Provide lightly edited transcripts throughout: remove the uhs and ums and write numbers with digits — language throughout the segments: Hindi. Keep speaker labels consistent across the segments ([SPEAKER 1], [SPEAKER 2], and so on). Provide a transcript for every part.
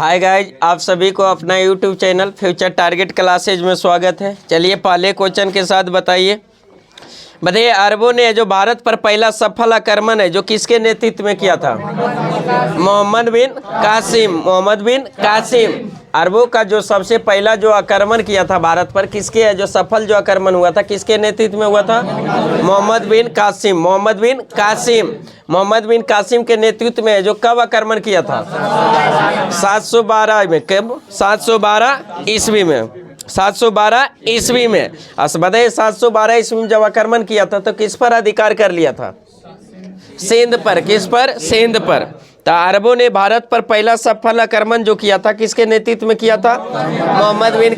[SPEAKER 1] हाय गाइज, आप सभी को अपना YouTube channel future target classes में स्वागत है। चलिए पहले क्वेश्चन के साथ बताइए अरबों ने जो भारत पर पहला सफल आक्रमण है जो किसके नेतृत्व में किया था? मोहम्मद बिन कासिम। अरबों का जो सबसे पहला जो आक्रमण किया था भारत पर किसके जो सफल जो आक्रमण हुआ था किसके नेतृत्व में हुआ था? मोहम्मद बिन कासिम के नेतृत्व में जो कब आक्रमण किया था? 712 में। कब? 712 ईस्वी में। 712 ईस्वी में। बताइए 712 ईस्वी में जब आक्रमण किया था तो किस पर अधिकार कर लिया था? सिंध पर। किस पर? सिंध पर। तो अरबों ने भारत पर पहला सफल आक्रमण जो किया था किसके नेतृत्व में किया था? मोहम्मद बिन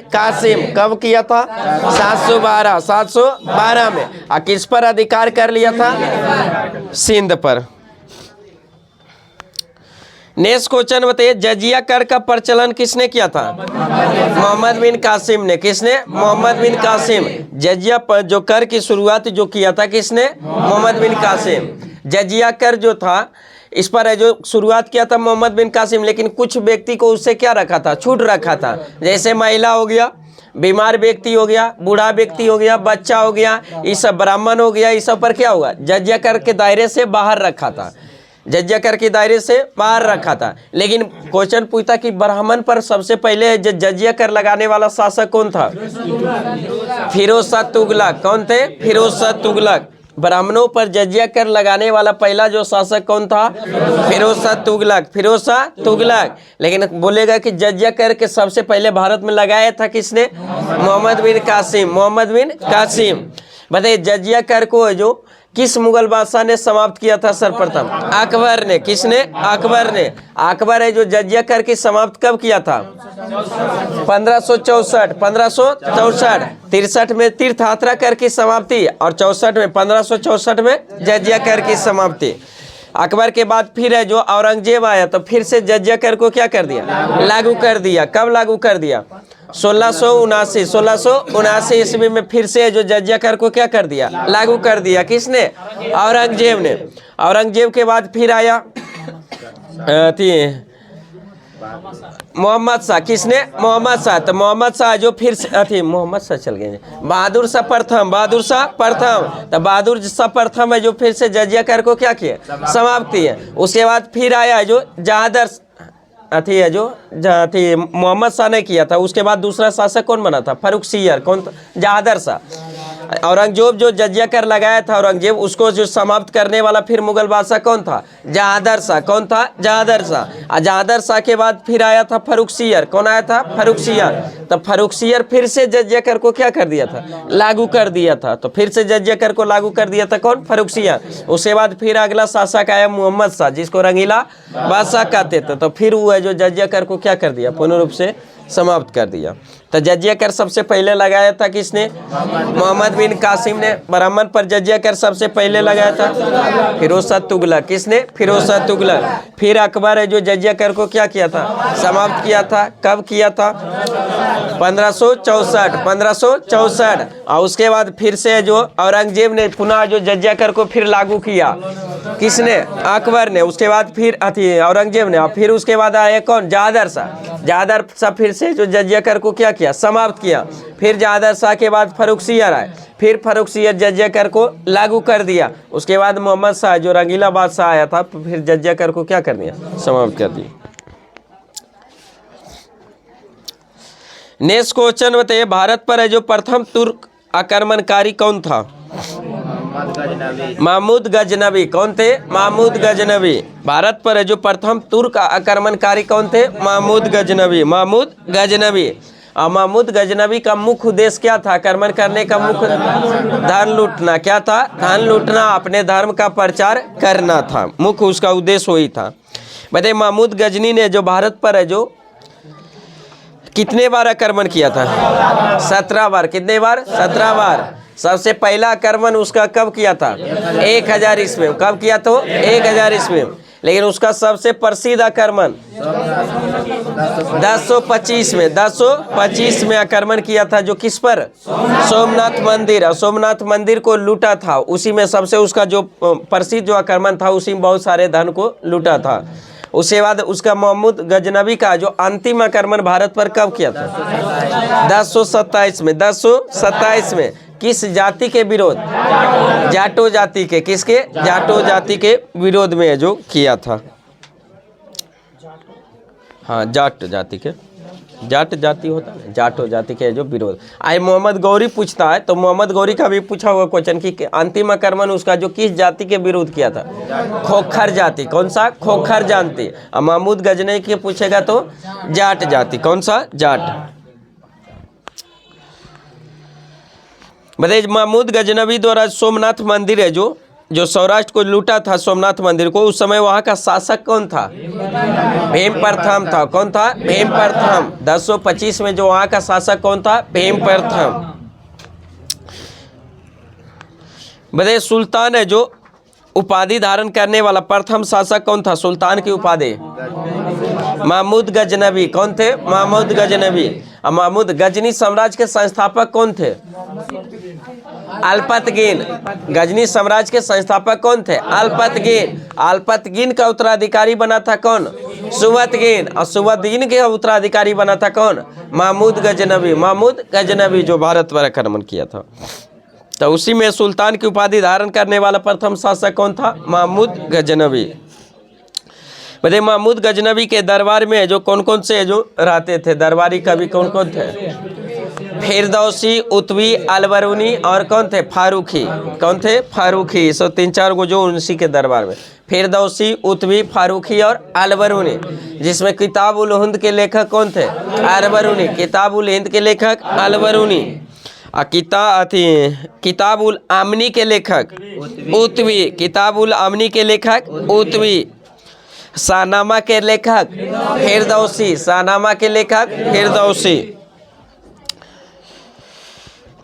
[SPEAKER 1] कासिम। कब किया था? 712 में। और किस पर अधिकार कर लिया था? सिंध पर। नेक्स्ट क्वेश्चन बताइए, जजिया कर का प्रचलन किसने किया था? मोहम्मद बिन कासिम ने। किसने? मोहम्मद बिन कासिम। जजिया पर जो कर की शुरुआत जो किया था किसने? मोहम्मद बिन कासिम। जजिया कर जो था इस पर जो शुरुआत किया था मोहम्मद बिन कासिम, लेकिन कुछ व्यक्ति को उससे क्या रखा था? छूट रखा था। जैसे महिला हो गया, बीमार व्यक्ति हो गया, बूढ़ा व्यक्ति हो गया, बच्चा हो गया, ये सब ब्राह्मण हो गया, इस सब पर क्या होगा? जजिया कर के दायरे से बाहर रखा था। जजिया कर के दायरे से बाहर रखा था। लेकिन क्वेश्चन पूछता कि ब्राह्मण पर सबसे पहले जजिया कर लगाने वाला शासक कौन था? फिरोज शाह तुगलक। कौन थे? फिरोज शाह तुगलक। ब्राह्मणों पर जजिया कर लगाने वाला पहला जो शासक कौन था? फिरोज शाह तुगलक। लेकिन बोलेगा कि जजिया कर के सबसे पहले भारत में लगाया था किसने? मोहम्मद बिन कासिम। बताइए जजिया कर को जो किस मुगल बादशाह ने समाप्त किया था सर्वप्रथम? अकबर ने। किसने? अकबर ने। अकबर है जो जजिया कर की समाप्त कब किया था? 1564। 63 में तीर्थ यात्रा कर की समाप्ति और 1564 में जजिया कर की समाप्ति। अकबर के बाद फिर है जो औरंगजेब आया तो फिर से जजिया कर को क्या कर दिया? लागू कर दिया। कब लागू कर दिया? 1679 ईस्वी में फिर से जो जजिया कर को क्या कर दिया? लागू कर दिया। किसने? औरंगजेब ने। औरंगजेब के बाद फिर आया मोहम्मद शाह। किसने? मोहम्मद शाह। तो मोहम्मद शाह जो फिर से मोहम्मद शाह चल गए। बहादुर शाह प्रथम। तो बहादुर शाह प्रथम है जो फिर से जजिया कर को क्या किया? समाप्त किया। उसके बाद फिर आया जो जहादर मोहम्मद शाह ने किया था। उसके बाद दूसरा शासक कौन बना था? फर्रुखसियर। कौन था? जहादर शाह। औरंगजेब जो जजिया कर लगाया था औरंगजेब उसको जो समाप्त करने वाला फिर मुगल बादशाह कौन था? जहादर शाह। कौन था? जहादर शाह। और जहादर शाह के बाद फिर आया था फर्रुखसियर। कौन आया था? फर्रुखसियर। तो फर्रुखसियर फिर से जजिया कर को क्या कर दिया था? लागू कर दिया था। तो फिर से जजिया कर को लागू कर दिया था कौन? फर्रुखसियर। उसके बाद फिर अगला शासक आया मोहम्मद शाह जिसको रंगीला बादशाह कहते थे। तो फिर वो है जो जजिया कर को क्या कर दिया? पूर्ण रूप से समाप्त कर दिया। तो जजिया कर सबसे पहले लगाया था किसने? मोहम्मद बिन कासिम ने। ब्राह्मण पर जजिया कर सबसे पहले लगाया था फिरोज शाह तुगलक। किसने? फिरोज शाह तुगलक। फिर अकबर है जो जजिया कर को क्या किया था? समाप्त किया था। कब किया था? 1564। और उसके बाद फिर से जो औरंगजेब ने पुनः जो जजिया कर को फिर लागू किया। किसने? अकबर ने। उसके बाद फिर औरंगजेब ने। और फिर उसके बाद आया कौन? जहादर शाह फिर से जो जजिया कर को क्या किया? समाप्त किया। फिर जहादर शाह के बाद फर्रुखसियर आए। फिर फर्रुखसियर जजिया कर को लागू कर दिया। उसके बाद मोहम्मद शाह जो रंगीला बादशाह आया था फिर जजिया कर को क्या कर दिया? समाप्त कर दिया। नेक्स्ट क्वेश्चन बताइए, भारत पर है जो प्रथम तुर्क आक्रमणकारी कौन था? महमूद गजनवी। कौन थे? महमूद गजनवी। भारत पर है जो प्रथम तुर्क आक्रमणकारी कौन थे? महमूद गजनवी। महमूद गजनवी का मुख्य उद्देश्य क्या था? आक्रमण करने का मुख्य धन लूटना। क्या था? धन लूटना, अपने धर्म का प्रचार करना था। मुख्य उसका उद्देश्य वही था। बताइए महमूद गजनी ने जो भारत पर है जो कितने बार आक्रमण किया था? 17 बार। कितने बार? 17 बार। सबसे पहला आक्रमण उसका कब किया था? 1000 ईस्वी में। कब किया था? 1000 ईस्वी में। लेकिन उसका सबसे प्रसिद्ध आक्रमण 1025 में आक्रमण किया था। जो किस पर? सोमनाथ मंदिर। सोमनाथ मंदिर को लूटा था। उसी में सबसे उसका जो प्रसिद्ध जो आक्रमण था उसी में बहुत सारे धन को लूटा था। उसके बाद उसका महमूद गजनबी का जो अंतिम आक्रमण भारत पर कब किया था? 1027 में। 1027 में किस जाति के विरोध? जाटो जाति के। किसके? जाटो जाति के विरोध में जो किया था। हाँ, जाट जाति के, जाट जाति होता है, जाटो जाति के जो विरोध। आई मोहम्मद गौरी पूछता है, तो मोहम्मद गौरी का भी पूछा हुआ क्वेश्चन कि अंतिम आक्रमण उसका जो किस जाति के विरोध किया था? खोखर जाति। कौन सा? खोखर जाति। और महमूद गजनबी के पूछेगा तो जाट जाति। कौन सा? जाट। बताइए, महमूद गजनबी द्वारा सोमनाथ मंदिर है जो सौराष्ट्र को लूटा था, सोमनाथ मंदिर को, उस समय वहाँ का शासक कौन था? भीम प्रथम था। कौन था? भीम प्रथम। 1025 में जो वहाँ का शासक कौन था? भीम प्रथम। बताइए, सुल्तान है जो उपाधि धारण करने वाला प्रथम शासक कौन था? सुल्तान की उपाधि महमूद गजनबी। कौन थे? महमूद गजनबी। और महमूद गजनी साम्राज्य के संस्थापक कौन थे? अल्पतगीन। गजनी साम्राज्य के संस्थापक कौन थे? अल्पतगीन। अल्पतगीन का उत्तराधिकारी बना था कौन? सुवतगीन। और सुवतगीन के उत्तराधिकारी बना था कौन? महमूद गजनबी। महमूद गजनबी जो भारत पर आक्रमण किया था। तो उसी में सुल्तान की उपाधि धारण करने वाला प्रथम शासक कौन था? महमूद गजनबी। बताइए, महमूद गजनबी के दरबार में जो कौन कौन से जो रहते थे? दरबारी कवि कौन कौन थे? फिरदौसी, उतवी, अलबरूनी और कौन थे? फारूकी। कौन थे? फारूकी। सो 3-4 गो जो उसी के दरबार में। फिरदौसी, उतवी, फारूकी और अलबरूनी, जिसमें किताब उल हिंद के लेखक कौन थे? अलबरूनी। किताब उल हिंद के लेखक अलबरूनी। किताब उल आमनी के लेखक उतवी। किताब उल आमनी के लेखक उतवी। शाहनामा के लेखक फिरदौसी। शाहनामा के लेखक फिरदौसी।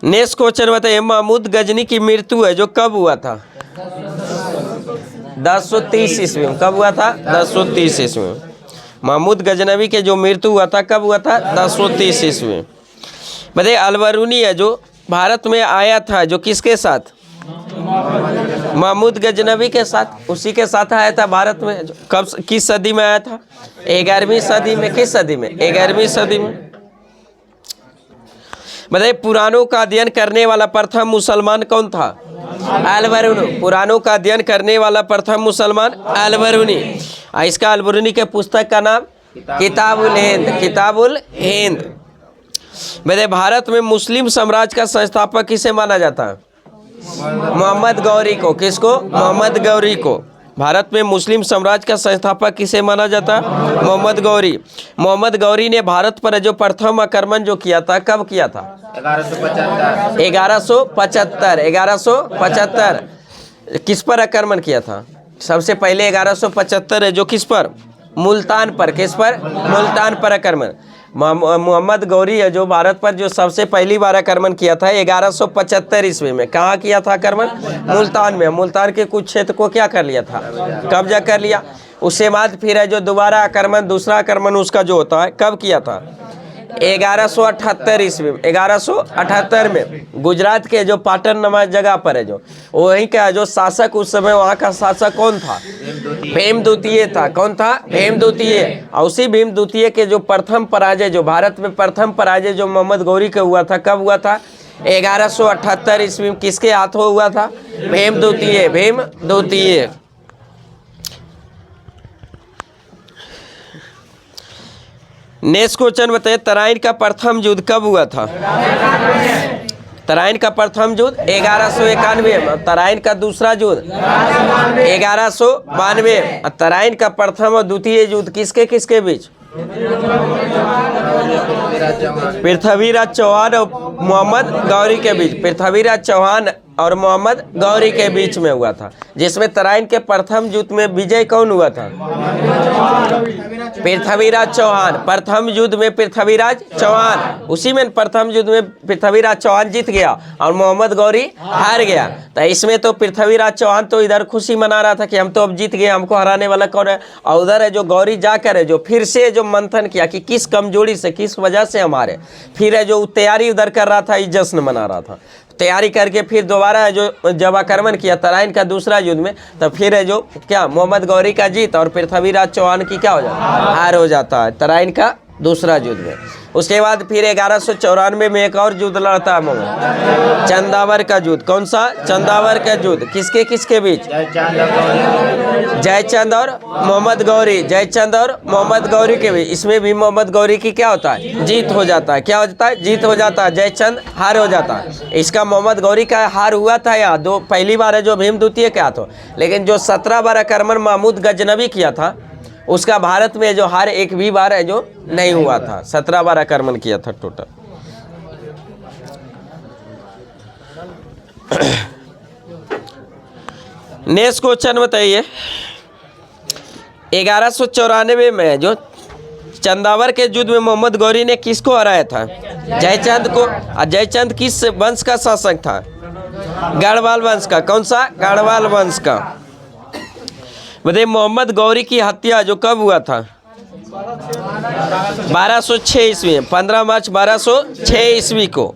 [SPEAKER 1] नेक्स्ट क्वेश्चन बताइए, महमूद गजनी की मृत्यु है जो कब हुआ था? 1030 ईस्वी में। कब हुआ था? 1030 ईस्वी में। महमूद गजनबी के जो मृत्यु हुआ था कब हुआ था? 1030 ईस्वी में। बताइए, अलबरूनी है जो भारत में आया था जो किसके साथ? महमूद गजनबी के साथ। उसी के साथ आया था भारत में। कब, किस सदी में आया था? 11वीं सदी में। किस सदी में? 11वीं सदी में। बताइए, पुराणों का अध्ययन करने वाला प्रथम मुसलमान कौन था? अलबरूनी। पुराणों का अध्ययन करने वाला प्रथम मुसलमान अलबरूनी। इसका अलबरूनी के पुस्तक का नाम किताब उल हिंद। किताब उल हिंद। बताइए, भारत में मुस्लिम साम्राज्य का संस्थापक किसे माना जाता है? मोहम्मद गौरी को। किसको? मोहम्मद गौरी को। भारत में मुस्लिम साम्राज्य का संस्थापक किसे माना जाता? मोहम्मद गौरी। मोहम्मद गौरी ने भारत पर जो प्रथम आक्रमण जो किया था कब किया था? 1175। 1175 किस पर आक्रमण किया था? सबसे पहले 1175 है जो किस पर? मुल्तान पर। किस पर? मुल्तान पर आक्रमण। मोहम्मद गौरी है जो भारत पर जो सबसे पहली बार आक्रमण किया था 1175 ईस्वी में। कहाँ किया था आक्रमण? मुल्तान में। मुल्तान के कुछ क्षेत्र को क्या कर लिया था? कब्जा कर लिया। उसके बाद फिर है जो दोबारा आक्रमण, दूसरा आक्रमण उसका जो होता है कब किया था? 1178 ईस्वी में। 1178 में गुजरात के जो पाटन नामक जगह पर है जो वहीं का जो शासक उस समय वहाँ का शासक कौन था? भीम द्वितीय था। कौन था? भीम द्वितीय। और उसी भीम द्वितीय के जो प्रथम पराजय जो भारत में प्रथम पराजय जो मोहम्मद गौरी का हुआ था कब हुआ था? 1178 ईस्वी में। किसके हाथों हुआ था? भीम द्वितीय। भीम द्वितीय। नेक्स्ट क्वेश्चन बताइए, तराइन का प्रथम युद्ध कब हुआ था? तराइन का प्रथम युद्ध 1191 में। तराइन का दूसरा युद्ध 1192। तराइन का प्रथम और द्वितीय युद्ध किसके किसके बीच? पृथ्वीराज चौहान और मोहम्मद गौरी के बीच। पृथ्वीराज चौहान और मोहम्मद गौरी के बीच में हुआ था, जिसमें तराइन के प्रथम युद्ध में विजय कौन हुआ था? पृथ्वीराज चौहान। प्रथम युद्ध में पृथ्वीराज चौहान। उसी में प्रथम युद्ध में पृथ्वीराज चौहान जीत गया और मोहम्मद गौरी हार गया। तो इसमें तो पृथ्वीराज चौहान तो इधर खुशी मना रहा था कि हम तो अब जीत गए, हमको हराने वाला कौन है। और उधर है जो गौरी जाकर है जो फिर से जो मंथन किया कि किस कमजोरी से, किस वजह से हमारे, फिर है जो तैयारी उधर कर रहा था, जश्न मना रहा था। तैयारी करके फिर दोबारा है जो जब आक्रमण किया तराइन का दूसरा युद्ध में, तब फिर है जो क्या मोहम्मद गौरी का जीत और पृथ्वीराज चौहान की क्या हो जाता है, हार हो जाता है तराइन का दूसरा युद्ध में। उसके बाद फिर 1194 में एक और युद्ध लड़ता है मोहम्मद, चंदावर का युद्ध। कौन सा? चंदावर का युद्ध। किसके किसके बीच? जयचंद और मोहम्मद गौरी, जयचंद और मोहम्मद गौरी के बीच। इसमें भी मोहम्मद गौरी की क्या होता है, जीत हो जाता है। क्या हो जाता है? जीत हो जाता है। जयचंद हार हो जाता है। इसका मोहम्मद गौरी का हार हुआ था यहाँ दो, पहली बार है जो भीम द्वितीय क्या था, लेकिन जो 17 बार आक्रमण महमूद गजनवी किया था उसका भारत में जो हार एक भी बार है जो नहीं हुआ था। 17 बार आक्रमण किया था टोटल। नेक्स्ट क्वेश्चन बताइए। 1194 में जो चंदावर के युद्ध में मोहम्मद गौरी ने किसको हराया था? जयचंद को। और जयचंद किस वंश का शासक था? गढ़वाल वंश का। कौन सा? गढ़वाल वंश का। बताइए मोहम्मद गौरी की हत्या जो कब हुआ था? 1206 ईस्वी में, 15 मार्च 1206 ईस्वी को।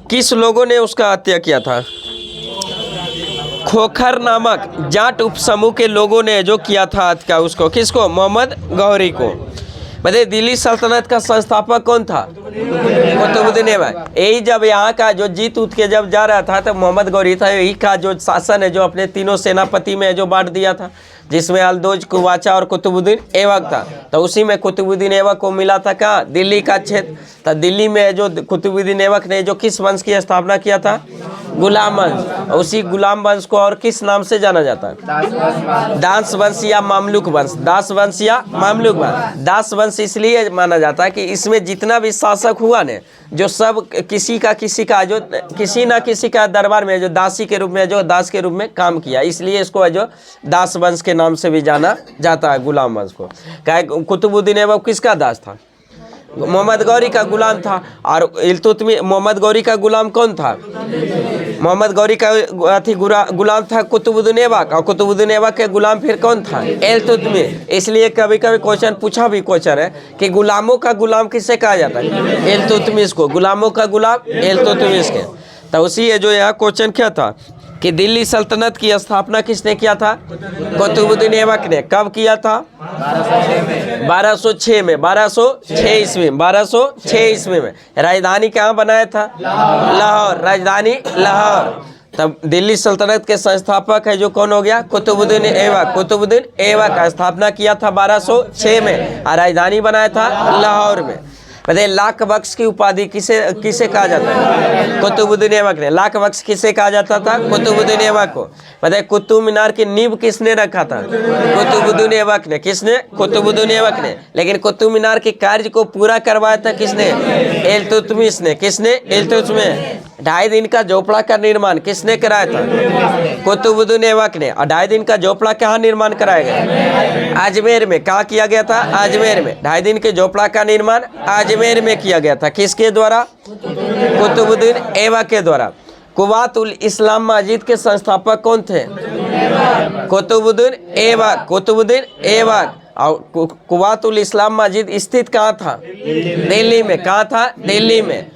[SPEAKER 1] किस लोगों ने उसका हत्या किया था? खोखर नामक जाट उपसमूह के लोगों ने जो किया था हत्या उसको। किसको? मोहम्मद गौरी को। बताइए दिल्ली सल्तनत का संस्थापक कौन था? कुतुबुद्दीन ऐबक। यही जब यहाँ का जो जीत उठ के जब जा रहा था तो मोहम्मद गौरी था, यही का जो शासन है जो अपने तीनों सेनापति में जो बांट दिया था, जिसमें अल्दोज, कुवाचा और कुतुबुद्दीन ऐबक था। तो उसी में कुतुबुद्दीन ऐबक को मिला था कहाँ? दिल्ली का क्षेत्र। तो दिल्ली में जो कुतुबुद्दीन ऐबक ने जो किस वंश की स्थापना किया था? गुलाम वंश। उसी गुलाम वंश को और किस नाम से जाना जाता है? दास वंश या मामलुक वंश। दास वंश या मामलुक वंश। दास वंश इसलिए माना जाता है कि इसमें जितना भी शासक हुआ ने जो सब किसी का जो किसी ना किसी का दरबार में जो दासी के रूप में जो दास के रूप में काम किया, इसलिए इसको जो दास वंश के नाम से भी जाना जाता है गुलाम वंश को। क्या कुतुबुद्दीन ऐबक किसका दास था? मोहम्मद गौरी का गुलाम था। और इल्तुतमिश मोहम्मद गौरी का गुलाम कौन था? मोहम्मद गौरी का गुलाम था कुतुबुद्दीन ऐबक, और कुतुबुद्दीन ऐबक के गुलाम फिर कौन था? इल्तुतमिश। इसलिए कभी कभी क्वेश्चन पूछा भी क्वेश्चन है कि गुलामों का गुलाम किससे कहा जाता है? इल्तुतमिश को। गुलामों का गुलाम इल्तुतमिश के। तो उसी है जो यहाँ क्वेश्चन क्या था कि दिल्ली सल्तनत की स्थापना किसने किया था? कुतुबुद्दीन ऐबक ने। कब किया था? 1206 में, 1206 ईस्वी में, 1206 ईस्वी में। राजधानी कहाँ बनाया था? लाहौर। राजधानी लाहौर। तब दिल्ली सल्तनत के संस्थापक है जो कौन हो गया? कुतुबुद्दीन ऐबक। कुतुबुद्दीन ऐबक का स्थापना किया था 1206 में और राजधानी बनाया था लाहौर में। बताइए लाख बख्श की उपाधि किसे किसे कहा जाता है? कुतुबुद्दीन ऐबक ने। लाख बख्श किसे कहा जाता था? कुतुबुद्दीन ऐबक को। बताइए कुतुब मीनार की नींव किसने रखा था? कुतुबुद्दीन ऐबक ने। किसने? कुतुबुद्दीन ऐबक ने। लेकिन कुतुब मीनार के कार्य को पूरा करवाया था किसने? इल्तुतमिश ने। किसने? इल्तुतमिश। 2.5 दिन का झोपड़ा का निर्माण किसने कराया था? कुतुबुद्दीन ऐबक ने। और 2.5 दिन का झोपड़ा कहाँ निर्माण कराया गया? अजमेर में। कहाँ किया गया था? अजमेर में। 2.5 दिन के झोपड़ा का निर्माण अजमेर में किया गया था। किसके द्वारा? कुतुबुद्दीन ऐबक के द्वारा। कुव्वात उल इस्लाम मस्जिद के संस्थापक कौन थे? कुतुबुद्दीन ऐबक। कुतुबुद्दीन ऐबक। और कुव्वात उल इस्लाम मस्जिद स्थित कहाँ था? दिल्ली में। कहाँ था? दिल्ली में।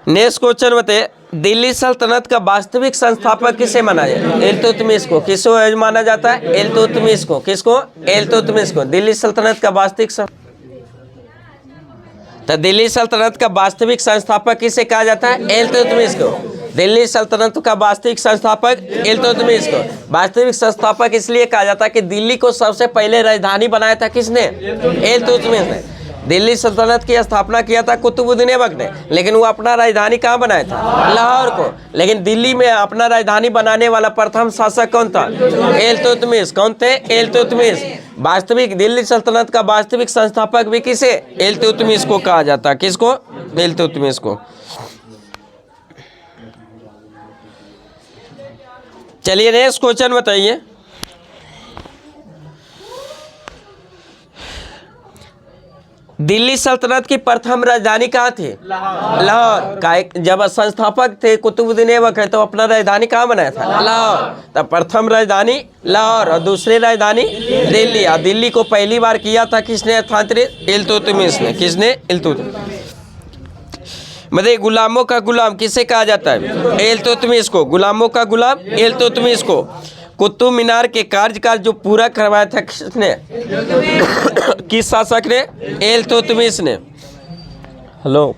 [SPEAKER 1] नेक्स्ट क्वेश्चन बताइए दिल्ली सल्तनत का वास्तविक संस्थापक किसे माना जाता है? इल्तुतमिश को। किसको माना जाता है? इल्तुतमिश को। किसको? इल्तुतमिश को। दिल्ली सल्तनत का वास्तविक तो दिल्ली सल्तनत का वास्तविक संस्थापक किसे कहा जाता है? इल्तुतमिश को। दिल्ली सल्तनत का वास्तविक संस्थापक इल्तुतमिश को। वास्तविक संस्थापक इसलिए कहा जाता है कि दिल्ली को सबसे पहले राजधानी बनाया था किसने? इल्तुतमिश ने। दिल्ली सल्तनत की स्थापना किया था कुतुबुद्दीन ऐबक ने, लेकिन वो अपना राजधानी कहाँ बनाया था? लाहौर को। लेकिन दिल्ली में अपना राजधानी बनाने वाला प्रथम शासक कौन था? इल्तुतमिश। कौन थे? इल्तुतमिश। वास्तविक दिल्ली सल्तनत का वास्तविक संस्थापक भी किसे? इल्तुतमिश को कहा जाता है। किसको? इल्तुतमिश को। चलिए नेक्स्ट क्वेश्चन बताइए। दिल्ली सल्तनत की प्रथम राजधानी कहाँ थी? लाहौर। जब संस्थापक थे कुतुबुद्दीन ऐबक है तो अपना राजधानी कहाँ बनाया था? लाहौर। तब प्रथम राजधानी लाहौर और दूसरी राजधानी दिल्ली। और दिल्ली को पहली बार किया था किसने हस्तांतरित? इल्तुतमिश ने। किसने? इल्तुतमिश। मतलब गुलामों का गुलाम किसे कहा जाता है? इल्तुतमिश को। गुलामों का गुलाम इल्तुतमिश को। कुतुब मीनार के कार्यकाल जो पूरा करवाया था किसने? किस शासक ने? इल्तुतमिश ने। हेलो,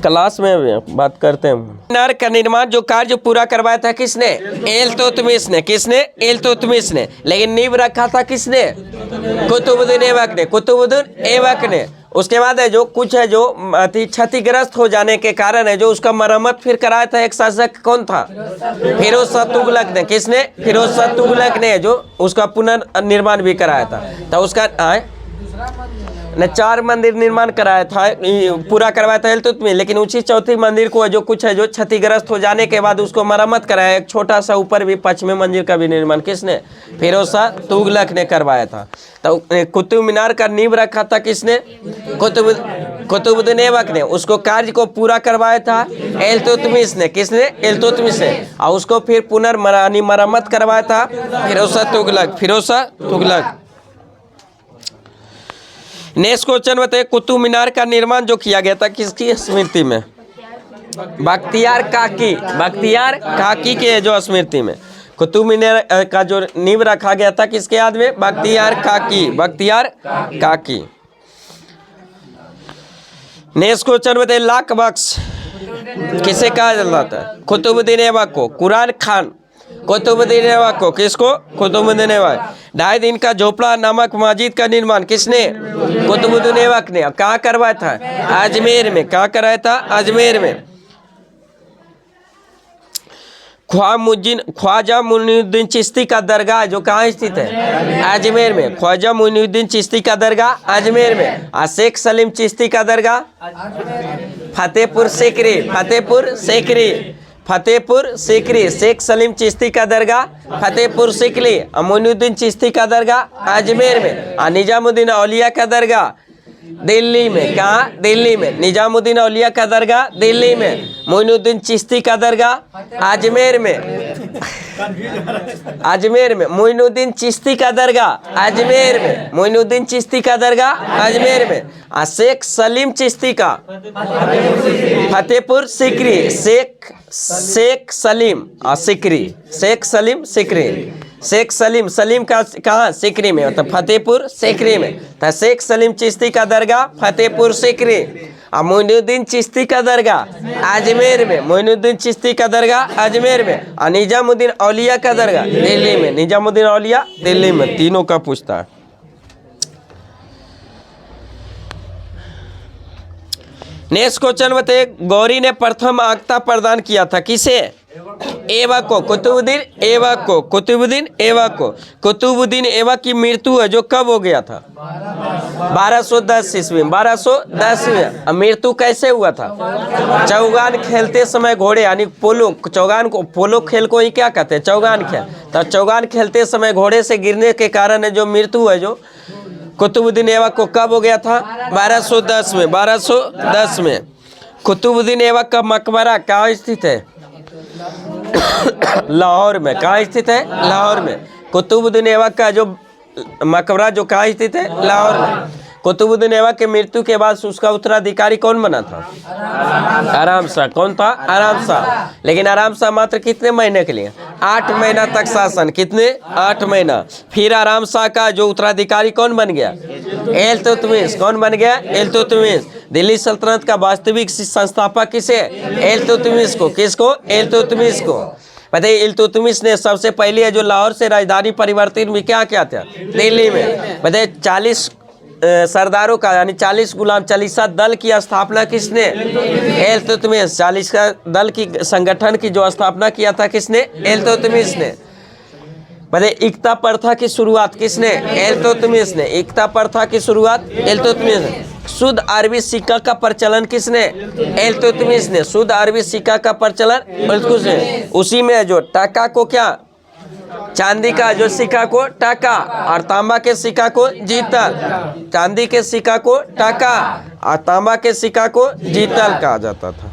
[SPEAKER 1] क्लास में बात करते हैं। मीनार का निर्माण जो कार्य पूरा करवाया था किसने? इल्तुतमिश ने। किसने? इल्तुतमिश ने। लेकिन नींव रखा था किसने? कुतुबुद्दीन ऐबक ने। कुतुबुद्दीन ऐबक ने। उसके बाद है जो कुछ है जो क्षतिग्रस्त हो जाने के कारण है जो उसका मरम्मत फिर कराया था एक शासक कौन था? फिरोज शाह तुगलक ने। किसने? फिरोज शाह तुगलक ने जो उसका पुनर्निर्माण भी कराया था। तो उसका ने 4 मंदिर निर्माण कराया था, पूरा करवाया था इल्तुतमिश। लेकिन उसी चौथी मंदिर को जो कुछ है जो क्षतिग्रस्त हो जाने के बाद उसको मरम्मत कराया। एक छोटा सा ऊपर भी 5वें मंदिर का भी निर्माण किसने? फिरोज शाह तुगलक ने करवाया था। तो कुतुब मीनार का नींव रखा था किसने? कुतुबुद्दीन ऐबक ने। उसको कार्य को पूरा करवाया था इल्तुतमिश ने। किसने? इल्तुतमिश ने। और उसको फिर मरम्मत करवाया था फिरोज शाह तुगलक। फिरोज शाह तुगलक। नेक्स्ट क्वेश्चन बताइए, कुतुब मीनार का निर्माण जो किया गया था किसकी स्मृति में? बख्तियार काकी। बख्तियार काकी के जो स्मृति में कुतुब मीनार का जो नींव रखा गया था किसके याद में? बख्तियार काकी। बख्तियार काकी। नेक्स्ट क्वेश्चन बताइए, लाख बख्श किसे कहा जाता है? कुतुबुद्दीन ऐबक को। कुरान खान कुतुबुद्दीन ऐबक को। किसको? कुतुबुद्दीन ऐबक। 2.5 दिन का झोपड़ा नामक मस्जिद का निर्माण किसने? कुतुबुद्दीन ऐबक ने। कहाँ करवाया था? अजमेर में। कहाँ कराया था? अजमेर में। ख्वाजा मुइनुद्दीन चिश्ती का दरगाह जो कहाँ स्थित है? अजमेर में। ख्वाजा मुइनुद्दीन चिश्ती का दरगाह अजमेर में। और शेख सलीम चिश्ती का दरगाह फतेहपुर सीकरी। फतेहपुर सीकरी। फतेहपुर सीकरी। शेख सलीम चिश्ती का दरगाह फतेहपुर सीकरी। मोइनुद्दीन चिश्ती का दरगाह अजमेर में। और निजामुद्दीन औलिया का दरगाह दिल्ली में। कहाँ? दिल्ली में। निजामुद्दीन औलिया का दरगाह दिल्ली में। मोइनुद्दीन चिश्ती का दरगाह अजमेर में। अजमेर में। मोइनुद्दीन चिश्ती का दरगाह अजमेर में। मोइनुद्दीन चिश्ती का दरगाह अजमेर में। और शेख सलीम चिश्ती का फतेहपुर सीकरी। शेख सलीम सीकरी। शेख सलीम सीकरी। शेख सलीम का कहाँ? सीकरी में। मतलब फतेहपुर सीकरी में। तो शेख सलीम चिश्ती का दरगाह फतेहपुर सीकरी। और मोइनुद्दीन चिश्ती का दरगाह अजमेर में। मोइनुद्दीन चिश्ती का दरगाह अजमेर में। और निजामुद्दीन औलिया का दरगाह दिल्ली में। निजामुद्दीन औलिया दिल्ली में। तीनों का पूछता है। नेक्स्ट क्वेश्चन बताइए, गौरी ने प्रथम आख्ता प्रदान किया था किसे? ऐबक को। कुतुबुद्दीन ऐबक को। कुतुबुद्दीन ऐबक को। कुतुबुद्दीन ऐबक की मृत्यु है जो कब हो गया था? 1210 ईस्वी में। 1210 में। मृत्यु कैसे हुआ था? चौगान खेलते समय घोड़े यानी पोलो। चौगान को पोलो खेल को ही क्या कहते हैं? चौगान खेल। तो चौगान खेलते समय घोड़े से गिरने के कारण जो मृत्यु है जो कुतुबुद्दीन ऐबक को कब हो गया था? 1210 में। 1210 में। कुतुबुद्दीन ऐबक का मकबरा कहाँ स्थित है? लाहौर में। कहाँ स्थित है? लाहौर में। कुतुबुद्दीन ऐबक का जो मकबरा जो कहाँ स्थित है? लाहौर में। कुतुबुद्दीन ऐबक के मृत्यु के बाद उसका उत्तराधिकारी कौन बना था? आराम शाह। कौन था? आराम शाह। लेकिन आराम शाह मात्र कितने महीने के लिए? 8 महीना तक शासन। कितने? 8 महीना। फिर आराम शाह का जो उत्तराधिकारी कौन बन गया? इल्तुतमिश। कौन बन गया? इल्तुतमिश। दिल्ली सल्तनत का वास्तविक संस्थापक किसे? इल्तुतमिश को। किसको? इल्तुतमिश को। बताइए, इल्तुतमिश ने सबसे पहले जो लाहौर से राजधानी परिवर्तित में क्या किया था? दिल्ली में। बताइए, 40 सरदारों का यानी 40 गुलाम चालीसा दल की स्थापना किसने? इल्तुतमिश। 40 का दल की संगठन की जो स्थापना किया था किसने? इल्तुतमिश ने। बताइए, इक्ता प्रथा की शुरुआत किसने? इल्तुतमिश ने। इक्ता प्रथा की शुरुआत इल्तुतमिश ने। शुद्ध अरबी सिक्का का प्रचलन किसने? इल्तुतमिश ने। शुद्ध अरबी सिक्का का प्रचलन इल्तुतमिश ने। उसी में जो टका को क्या चांदी का जो सिक्का को टाका और तांबा के सिक्का को जीतल। चांदी के सिक्का को टाका और तांबा के सिक्का को जीतल कहा जाता था।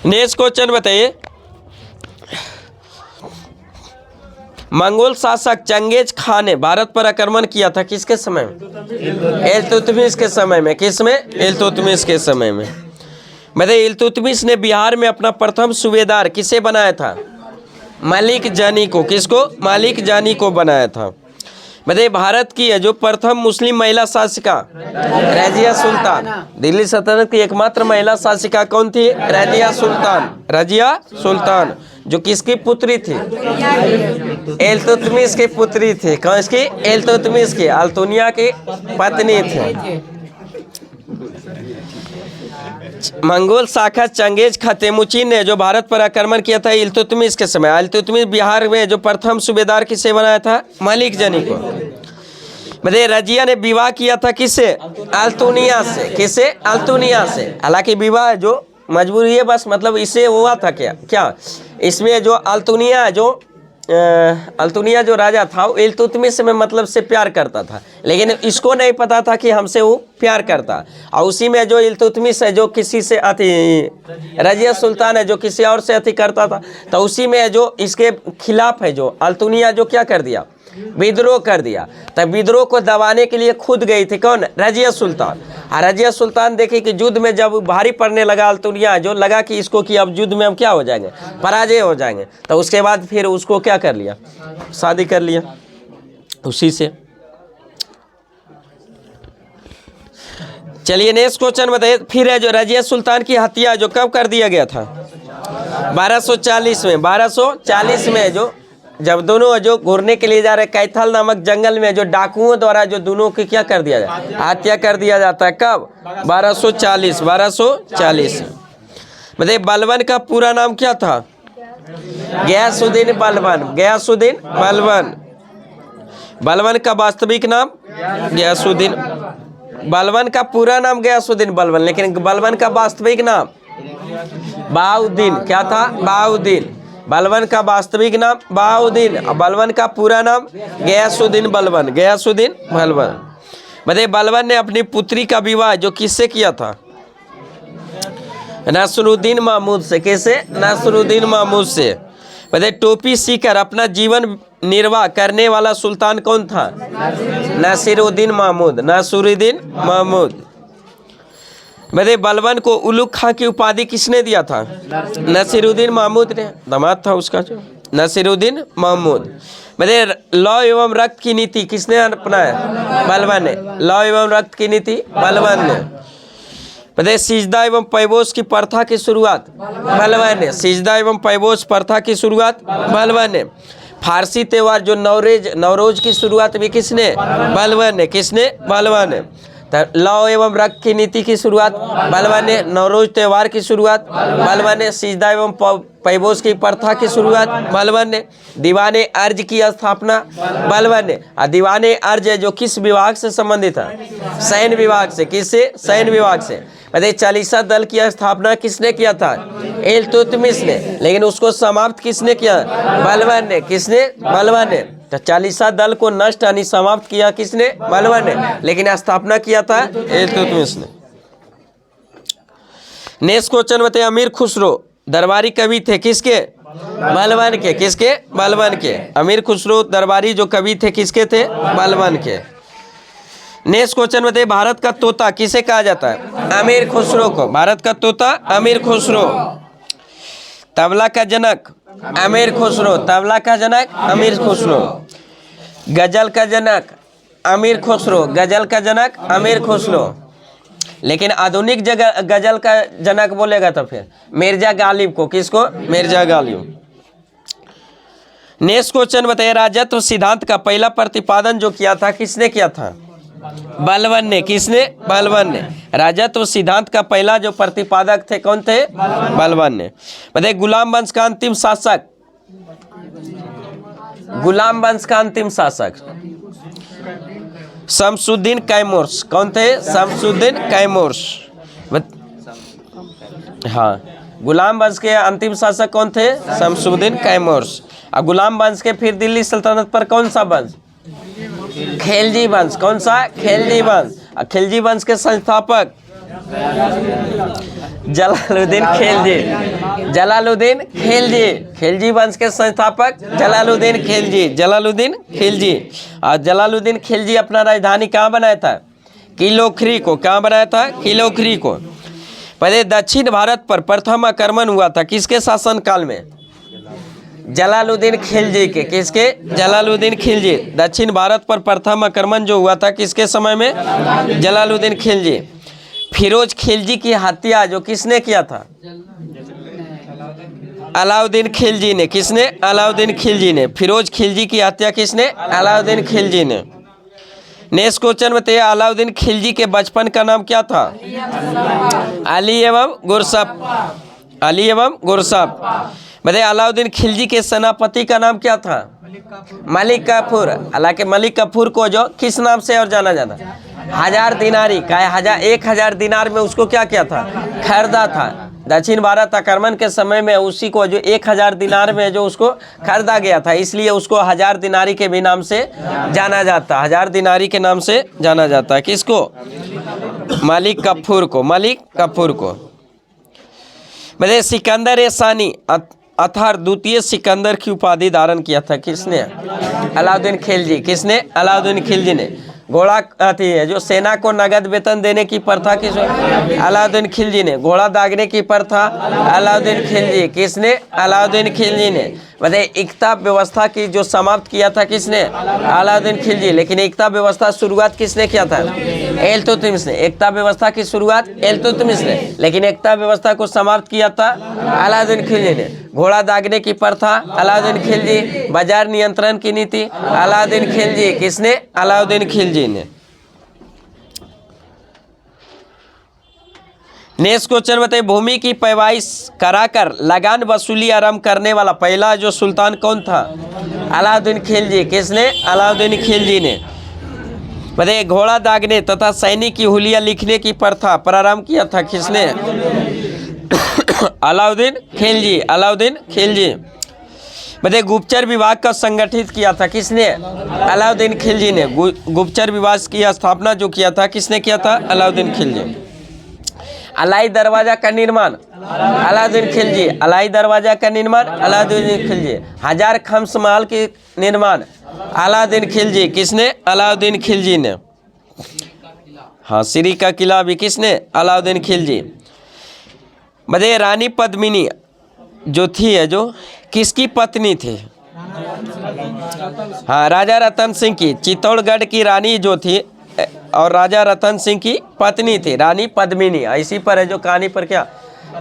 [SPEAKER 1] नेक्स्ट क्वेश्चन बताइए, मंगोल शासक चंगेज खान ने भारत पर आक्रमण किया था किसके समय में? इल्तुतमिश के समय में। किसमें? इल्तुतमिश के समय में। बताइए, इल्तुतमिश ने बिहार में अपना प्रथम सूबेदार किसे बनाया था? मलिक जानी को। किसको? मलिक जानी को बनाया था। बताइए, भारत की है जो प्रथम मुस्लिम महिला शासिका? रजिया सुल्तान। दिल्ली सल्तनत की एकमात्र महिला शासिका कौन थी? रजिया सुल्तान। रजिया सुल्तान जो किसकी पुत्री थी? इल्तुतमिश की पुत्री थी। कौन इसकी? इल्तुतमिश की। अल्तुनिया की पत्नी थी। मंगोल शाखा चंगेज खतेमुची ने जो भारत पर आक्रमण किया था इल्तुतमिश के समय। इल्तुतमिश बिहार में जो प्रथम सूबेदार किसे बनाया था? मलिक जानी को। बताइए, रजिया ने विवाह किया था किससे? अल्तुनिया से। किसे? अल्तुनिया से। हालांकि विवाह जो मजबूरी है बस, मतलब इससे हुआ था क्या इसमें जो अल्तुनिया जो राजा था वो इल्तुतमिश में मतलब से प्यार करता था, लेकिन इसको नहीं पता था कि हमसे वो प्यार करता। और उसी में जो इल्तुतमिश है जो किसी से रजिया सुल्तान है जो किसी और से करता था, तो उसी में जो इसके खिलाफ है जो अल्तुनिया जो क्या कर दिया? विद्रोह कर दिया। तब विद्रोह को दबाने के लिए खुद गई थी कौन? रजिया सुल्तान। और रजिया सुल्तान देखी कि युद्ध में जब भारी पड़ने लगा अल्तुनिया, जो लगा कि इसको कि अब युद्ध में हम क्या हो जाएंगे? पराजय हो जाएंगे। तो उसके बाद फिर उसको क्या कर लिया? शादी कर लिया उसी से। चलिए नेक्स्ट क्वेश्चन बताइए, फिर है जो रजिया सुल्तान की हत्या जो कब कर दिया गया था? 1240 में। 1240 में जो जब दोनों जो घूरने के लिए जा रहे कैथल नामक जंगल में जो डाकुओं द्वारा जो दोनों की क्या कर दिया जाए? हत्या कर दिया जाता है। कब? 1240। 1240। बताइए, बलबन का पूरा नाम क्या था? गयासुद्दीन बलबन। गयासुद्दीन बलबन। बलबन का वास्तविक नाम? गयासुद्दीन। बलबन का पूरा नाम गयासुद्दीन बलबन, लेकिन बलबन का वास्तविक नाम बहाउद्दीन। क्या था? बहाउद्दीन। बलबन का वास्तविक नाम बहाउद्दीन, बलबन का पूरा नाम गयासुद्दीन बलबन। गयासुद्दीन बलबन। बताइए, बलबन ने अपनी पुत्री का विवाह जो किससे किया था? नसरुद्दीन महमूद से। किसे? नसरुद्दीन महमूद से। बताइए, टोपी सीकर अपना जीवन निर्वाह करने वाला सुल्तान कौन था? नसीरुद्दीन महमूद। नसीरुद्दीन महमूद। बताइए, बलबन को उलुग खां की उपाधि किसने दिया था? नसीरुद्दीन महमूद ने। दामाद था उसका जो नसीरुद्दीन महमूद। बताइए, लौ एवं रक्त की नीति किसने अपनाया? बलबन ने। लौ एवं रक्त की नीति बलबन ने। बताइए, सिजदा एवं पैबोस की प्रथा की शुरुआत? बलबन ने। सिजदा एवं पैबोस प्रथा की शुरुआत? बलबन ने। फारसी त्योहार जो नवरोज की शुरुआत भी किसने? बलबन ने। किसने? बलबन ने। लौ एवं रक्त की नीति की शुरुआत? बलबन ने। नवरोज त्योहार की शुरुआत? बलबन ने। सिजदा एवं पैबोस की प्रथा की शुरुआत? बलबन ने। दीवाने अर्ज की स्थापना? बलबन ने। और दीवाने अर्ज जो किस विभाग से संबंधित है? सैन्य विभाग से। किससे? सैन्य विभाग से। बताइए, चालीसा दल की स्थापना किसने किया था? इल्तुतमिश ने। लेकिन उसको समाप्त किसने किया? बलबन ने। किसने? बलबन ने। तो चालीसा दल को नष्ट यानी समाप्त किया किसने? बलबन ने। लेकिन स्थापना किया था इल्तुतमिश ने। नेक्स्ट क्वेश्चन बताइए, अमीर खुसरो दरबारी कवि थे किसके? बलबन के। किसके? बलबन के। अमीर खुसरो दरबारी जो कवि थे किसके थे? बलबन के। नेक्स्ट क्वेश्चन बताइए, भारत का तोता किसे कहा जाता है? अमीर खुसरो को। भारत का तोता अमीर खुसरो। तबला का जनक अमीर खुसरो। तबला का जनक अमीर खुसरो। गजल का जनक अमीर खुसरो। गजल का जनक अमीर खुसरो। लेकिन आधुनिक गजल का जनक बोलेगा तो फिर मिर्जा गालिब को। किसको? मिर्जा गालिब। नेक्स्ट क्वेश्चन बताइए, राजत्व सिद्धांत का पहला प्रतिपादन जो किया था किसने किया था? बलबन ने। किसने? बलबन ने। राजत्व सिद्धांत का पहला जो प्रतिपादक थे कौन थे? बलबन ने। बताइए, गुलाम वंश का अंतिम शासक? गुलाम वंश का अंतिम शासक शमसुद्दीन कैमूर्स। कौन थे? शमसुद्दीन कैमूर्स। हाँ, गुलाम वंश के अंतिम शासक कौन थे? शमसुद्दीन कैमूर। और गुलाम वंश के फिर दिल्ली सल्तनत पर कौन सा वंश? खिलजी वंश। कौन सा? खिलजी वंश। और खिलजी वंश के संस्थापक जलालुद्दीन खिलजी। जलालुद्दीन खिलजी। खिलजी वंश के संस्थापक जलालुद्दीन खिलजी। जलालुद्दीन खिलजी। और जलालुद्दीन खिलजी अपना राजधानी कहाँ बनाया था? किलोखरी को। कहाँ बनाया था? किलोखरी को। पहले दक्षिण भारत पर प्रथम आक्रमण हुआ था किसके शासनकाल में? जलालुद्दीन खिलजी के। किसके? जलालुद्दीन खिलजी। दक्षिण भारत पर प्रथम आक्रमण जो हुआ था किसके समय में? जलालुद्दीन खिलजी। फिरोज खिलजी की हत्या जो किसने किया था? अलाउद्दीन खिलजी ने। किसने? अलाउद्दीन खिलजी ने। फिरोज खिलजी की हत्या किसने? अलाउद्दीन खिलजी ने। नेक्स्ट क्वेश्चन बताइए, अलाउद्दीन खिलजी के बचपन का नाम क्या था? अली एवं गुरसप। अली एवं गुरसप। बताइए अलाउद्दीन खिलजी के सेनापति का नाम क्या था? मलिक काफूर। हालांकि मलिक काफूर को जो किस नाम से और जाना जाता? 1000 दिनारी का। 1000 दिनार में उसको क्या किया था? खरीदा था। दक्षिण भारत आक्रमण के समय में उसी को जो 1000 दिनार में जो उसको खरीदा गया था, इसलिए उसको 1000 दिनारी के भी नाम से जाना जाता है। 1000 दिनारी के नाम से जाना जाता है। किसको? मलिक काफूर को। मलिक काफूर को। बताइए सिकंदर ए सानी अर्थात द्वितीय सिकंदर की उपाधि धारण किया था किसने? अलाउद्दीन खिलजी। किसने? अलाउद्दीन खिलजी ने। घोड़ा आती है जो सेना को नगद वेतन देने की प्रथा किस? अलाउद्दीन खिलजी ने। घोड़ा दागने की प्रथा अलाउद्दीन खिलजी। किसने? अलाउद्दीन खिलजी ने। बताइए एकता व्यवस्था की जो समाप्त किया था किसने? अलाउद्दीन खिलजी। लेकिन एकता व्यवस्था शुरुआत किसने किया था? इल्तुतमिश ने। एकता व्यवस्था की शुरुआत इल्तुतमिश ने, लेकिन एकता व्यवस्था को समाप्त किया था अलाउद्दीन खिलजी ने। घोड़ा दागने की प्रथा अलाउद्दीन खिलजी। बाजार नियंत्रण की नीति अलाउद्दीन खिलजी। किसने? अलाउद्दीन खिलजी ने। नेक्स्ट क्वेश्चन बताइए, भूमि की पैमाइश कराकर लगान वसूली आरंभ करने वाला पहला जो सुल्तान कौन था? अलाउद्दीन खिलजी। किसने? अलाउद्दीन खिलजी ने। बताइए घोड़ा दागने तथा सैनिक की हुलिया लिखने की प्रथा प्रारंभ किया था किसने? अलाउद्दीन खिलजी। अलाउद्दीन खिलजी। बताइए गुप्तचर विभाग का संगठित किया था किसने? अलाउद्दीन खिलजी ने। गुप्तचर विभाग की स्थापना जो किया था किसने किया था? अलाउद्दीन खिलजी। अलाई दरवाजा का निर्माण अलाउद्दीन खिलजी। अलाई दरवाजा का निर्माण अलाउद्दीन खिलजी। 1000 खम्स महल के निर्माण अलाउद्दीन खिलजी। किसने? अलाउद्दीन खिलजी ने। हाँ, सीरी का किला भी किसने? अलाउद्दीन खिलजी। बताइए रानी पद्मिनी जो थी है जो किसकी पत्नी थी? हाँ, राजा रतन सिंह की। चित्तौड़गढ़ की रानी जो थी और राजा रतन सिंह की पत्नी थी रानी पद्मिनी। इसी पर है जो कहानी पर क्या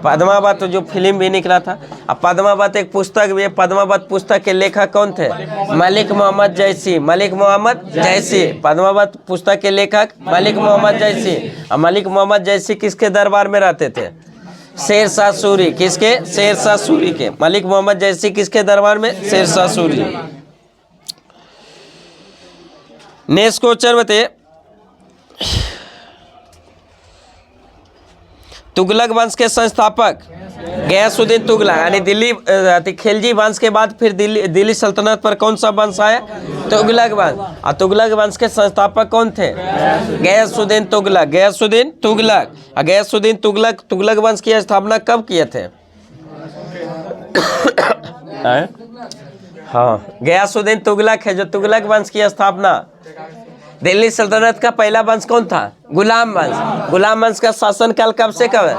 [SPEAKER 1] पद्मावत जो फिल्म भी निकला था। अब पद्मावत एक पुस्तक भी है। पद्मावत पुस्तक के लेखक कौन थे? मलिक मोहम्मद जयसी। मलिक मोहम्मद जयसी। पद्मावत पुस्तक के लेखक मलिक मोहम्मद जयसी। और मलिक मोहम्मद जयसी किसके दरबार में रहते थे? शेर शाह सूरी। किसके? शेर शाह सूरी के। मलिक मोहम्मद जयसी किसके दरबार में? शेर शाह सूरी। नेक्स्ट क्वेश्चन बताइए, तुगलक वंश के संस्थापक गयासुद्दीन तुगलक। यानी दिल्ली खिलजी वंश के बाद फिर दिल्ली सल्तनत पर कौन सा वंश आया? तुगलक वंश। और तुगलक वंश के संस्थापक कौन थे? गयासुद्दीन तुगलक। गयासुद्दीन तुगलक। और गयासुद्दीन तुगलक वंश की स्थापना कब किए थे? हाँ, गयासुद्दीन तुगलक है जो तुगलक वंश की स्थापना। दिल्ली सल्तनत का पहला वंश कौन था? गुलाम वंश। गुलाम वंश का शासनकाल कब से कब है?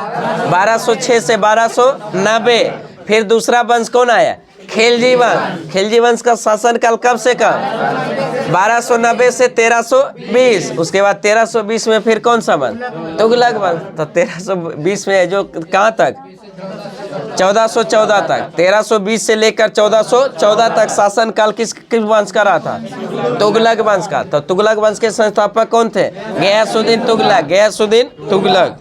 [SPEAKER 1] 1206 से 1290। फिर दूसरा वंश कौन आया? खिलजी वंश। खिलजी वंश का शासनकाल कब से कब? 1290 से 1320। उसके बाद 1320 में फिर कौन सा वंश? तुगलक वंश। तो 1320 में जो कहाँ तक? 1414 तक। 1320 से लेकर 1414 तक शासनकाल किस वंश का रहा था? तुगलक वंश का। तो तुगलक वंश के संस्थापक कौन थे? गयासुद्दीन तुगलक। गयासुद्दीन तुगलक।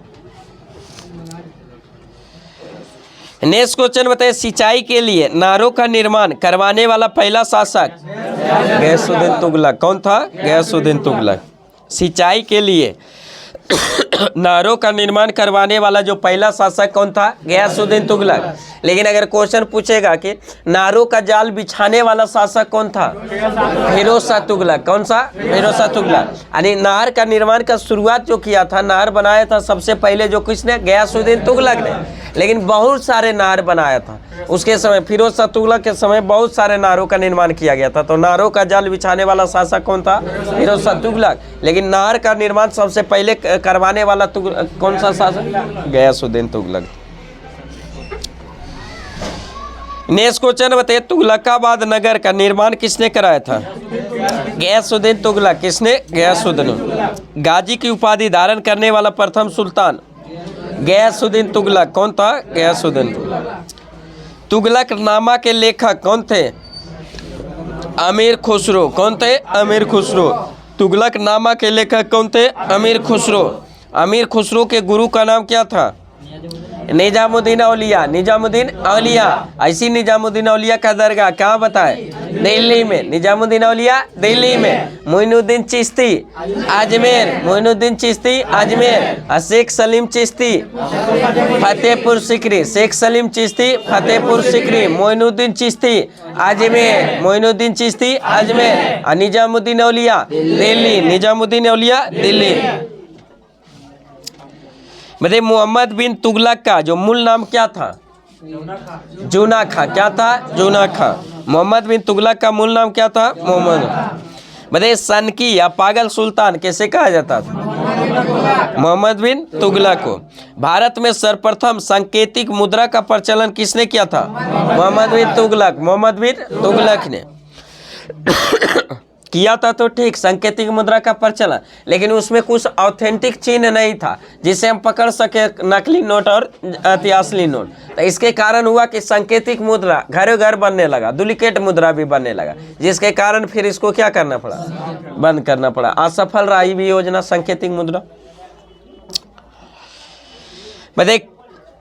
[SPEAKER 1] नेक्स्ट क्वेश्चन बताइए, सिंचाई के लिए नहरों का निर्माण करवाने वाला पहला शासक? गयासुद्दीन तुगलक। कौन था? गयासुद्दीन तुगलक। सिंचाई के लिए नहरों का निर्माण करवाने वाला जो पहला शासक कौन था? गयासुद्दीन तुगलक। लेकिन अगर क्वेश्चन पूछेगा कि नहरों का जाल बिछाने वाला शासक कौन था? फिरोज शाह तुगलक। कौन सा? फिरोज शाह तुगलक। यानी नहर का निर्माण का शुरुआत जो किया था, नहर बनाया था सबसे पहले जो किसने? गयासुद्दीन तुगलक ने। लेकिन बहुत सारे नहर बनाया था उसके समय, फिरोज शाह तुगलक के समय बहुत सारे नहरों का निर्माण किया गया था। तो नहरों का जाल बिछाने वाला शासक कौन था? फिरोज शाह तुगलक। लेकिन नहर का निर्माण सबसे पहले करवाने वाला कौन सा शासक? गयासुद्दीन तुगलक। नेक्स्ट क्वेश्चन बताइए, तुगलकाबाद नगर का निर्माण किसने कराया था? गयासुद्दीन तुगलक। किसने? गयासुद्दीन। गाजी की उपाधि धारण करने वाला प्रथम सुल्तान? गयासुद्दीन तुगलक। कौन था? गयासुद्दीन। तुगलकनामा के लेखक कौन थे? अमीर खुसरो। कौन थे? अमीर खुसरो। तुगलकनामा के लेखक कौन थे? अमीर खुसरो। अमीर खुसरो के गुरु का नाम क्या था? निजामुद्दीन औलिया। निजामुद्दीन औलिया। ऐसी निजामुद्दीन औलिया का दरगाह कहाँ बताए? दिल्ली में। निजामुद्दीन औलिया दिल्ली में। मोइनुद्दीन चिश्ती अजमेर। मोइनुद्दीन चिश्ती अजमेर। और शेख सलीम चिश्ती फतेहपुर सिकरी। शेख सलीम चिश्ती फतेहपुर सिकरी। मोइनुद्दीन चिश्ती अजमेर। मोइनुद्दीन चिश्ती अजमेर। और निजामुद्दीन औलिया दिल्ली। निजामुद्दीन औलिया दिल्ली। मतलब मोहम्मद बिन तुगलक का जो मूल नाम क्या था? जूना खां। क्या था? जूना खां। मोहम्मद बिन तुगलक का मूल नाम क्या था? मोहम्मद। मतलब सनकी या पागल सुल्तान कैसे कहा जाता था? मोहम्मद बिन तुगलक को। भारत में सर्वप्रथम सांकेतिक मुद्रा का प्रचलन किसने किया था? मोहम्मद बिन तुगलक। मोहम्मद बिन तुगलक ने किया था। तो ठीक, सांकेतिक मुद्रा का प्रचलन, लेकिन उसमें कुछ ऑथेंटिक चिन्ह नहीं था जिसे हम पकड़ सके नकली नोट और असली नोट। तो इसके कारण हुआ कि सांकेतिक मुद्रा घरों घर बनने लगा, डुप्लीकेट मुद्रा भी बनने लगा, जिसके कारण फिर इसको क्या करना पड़ा? बंद करना पड़ा। असफल रही भी योजना सांकेतिक मुद्रा।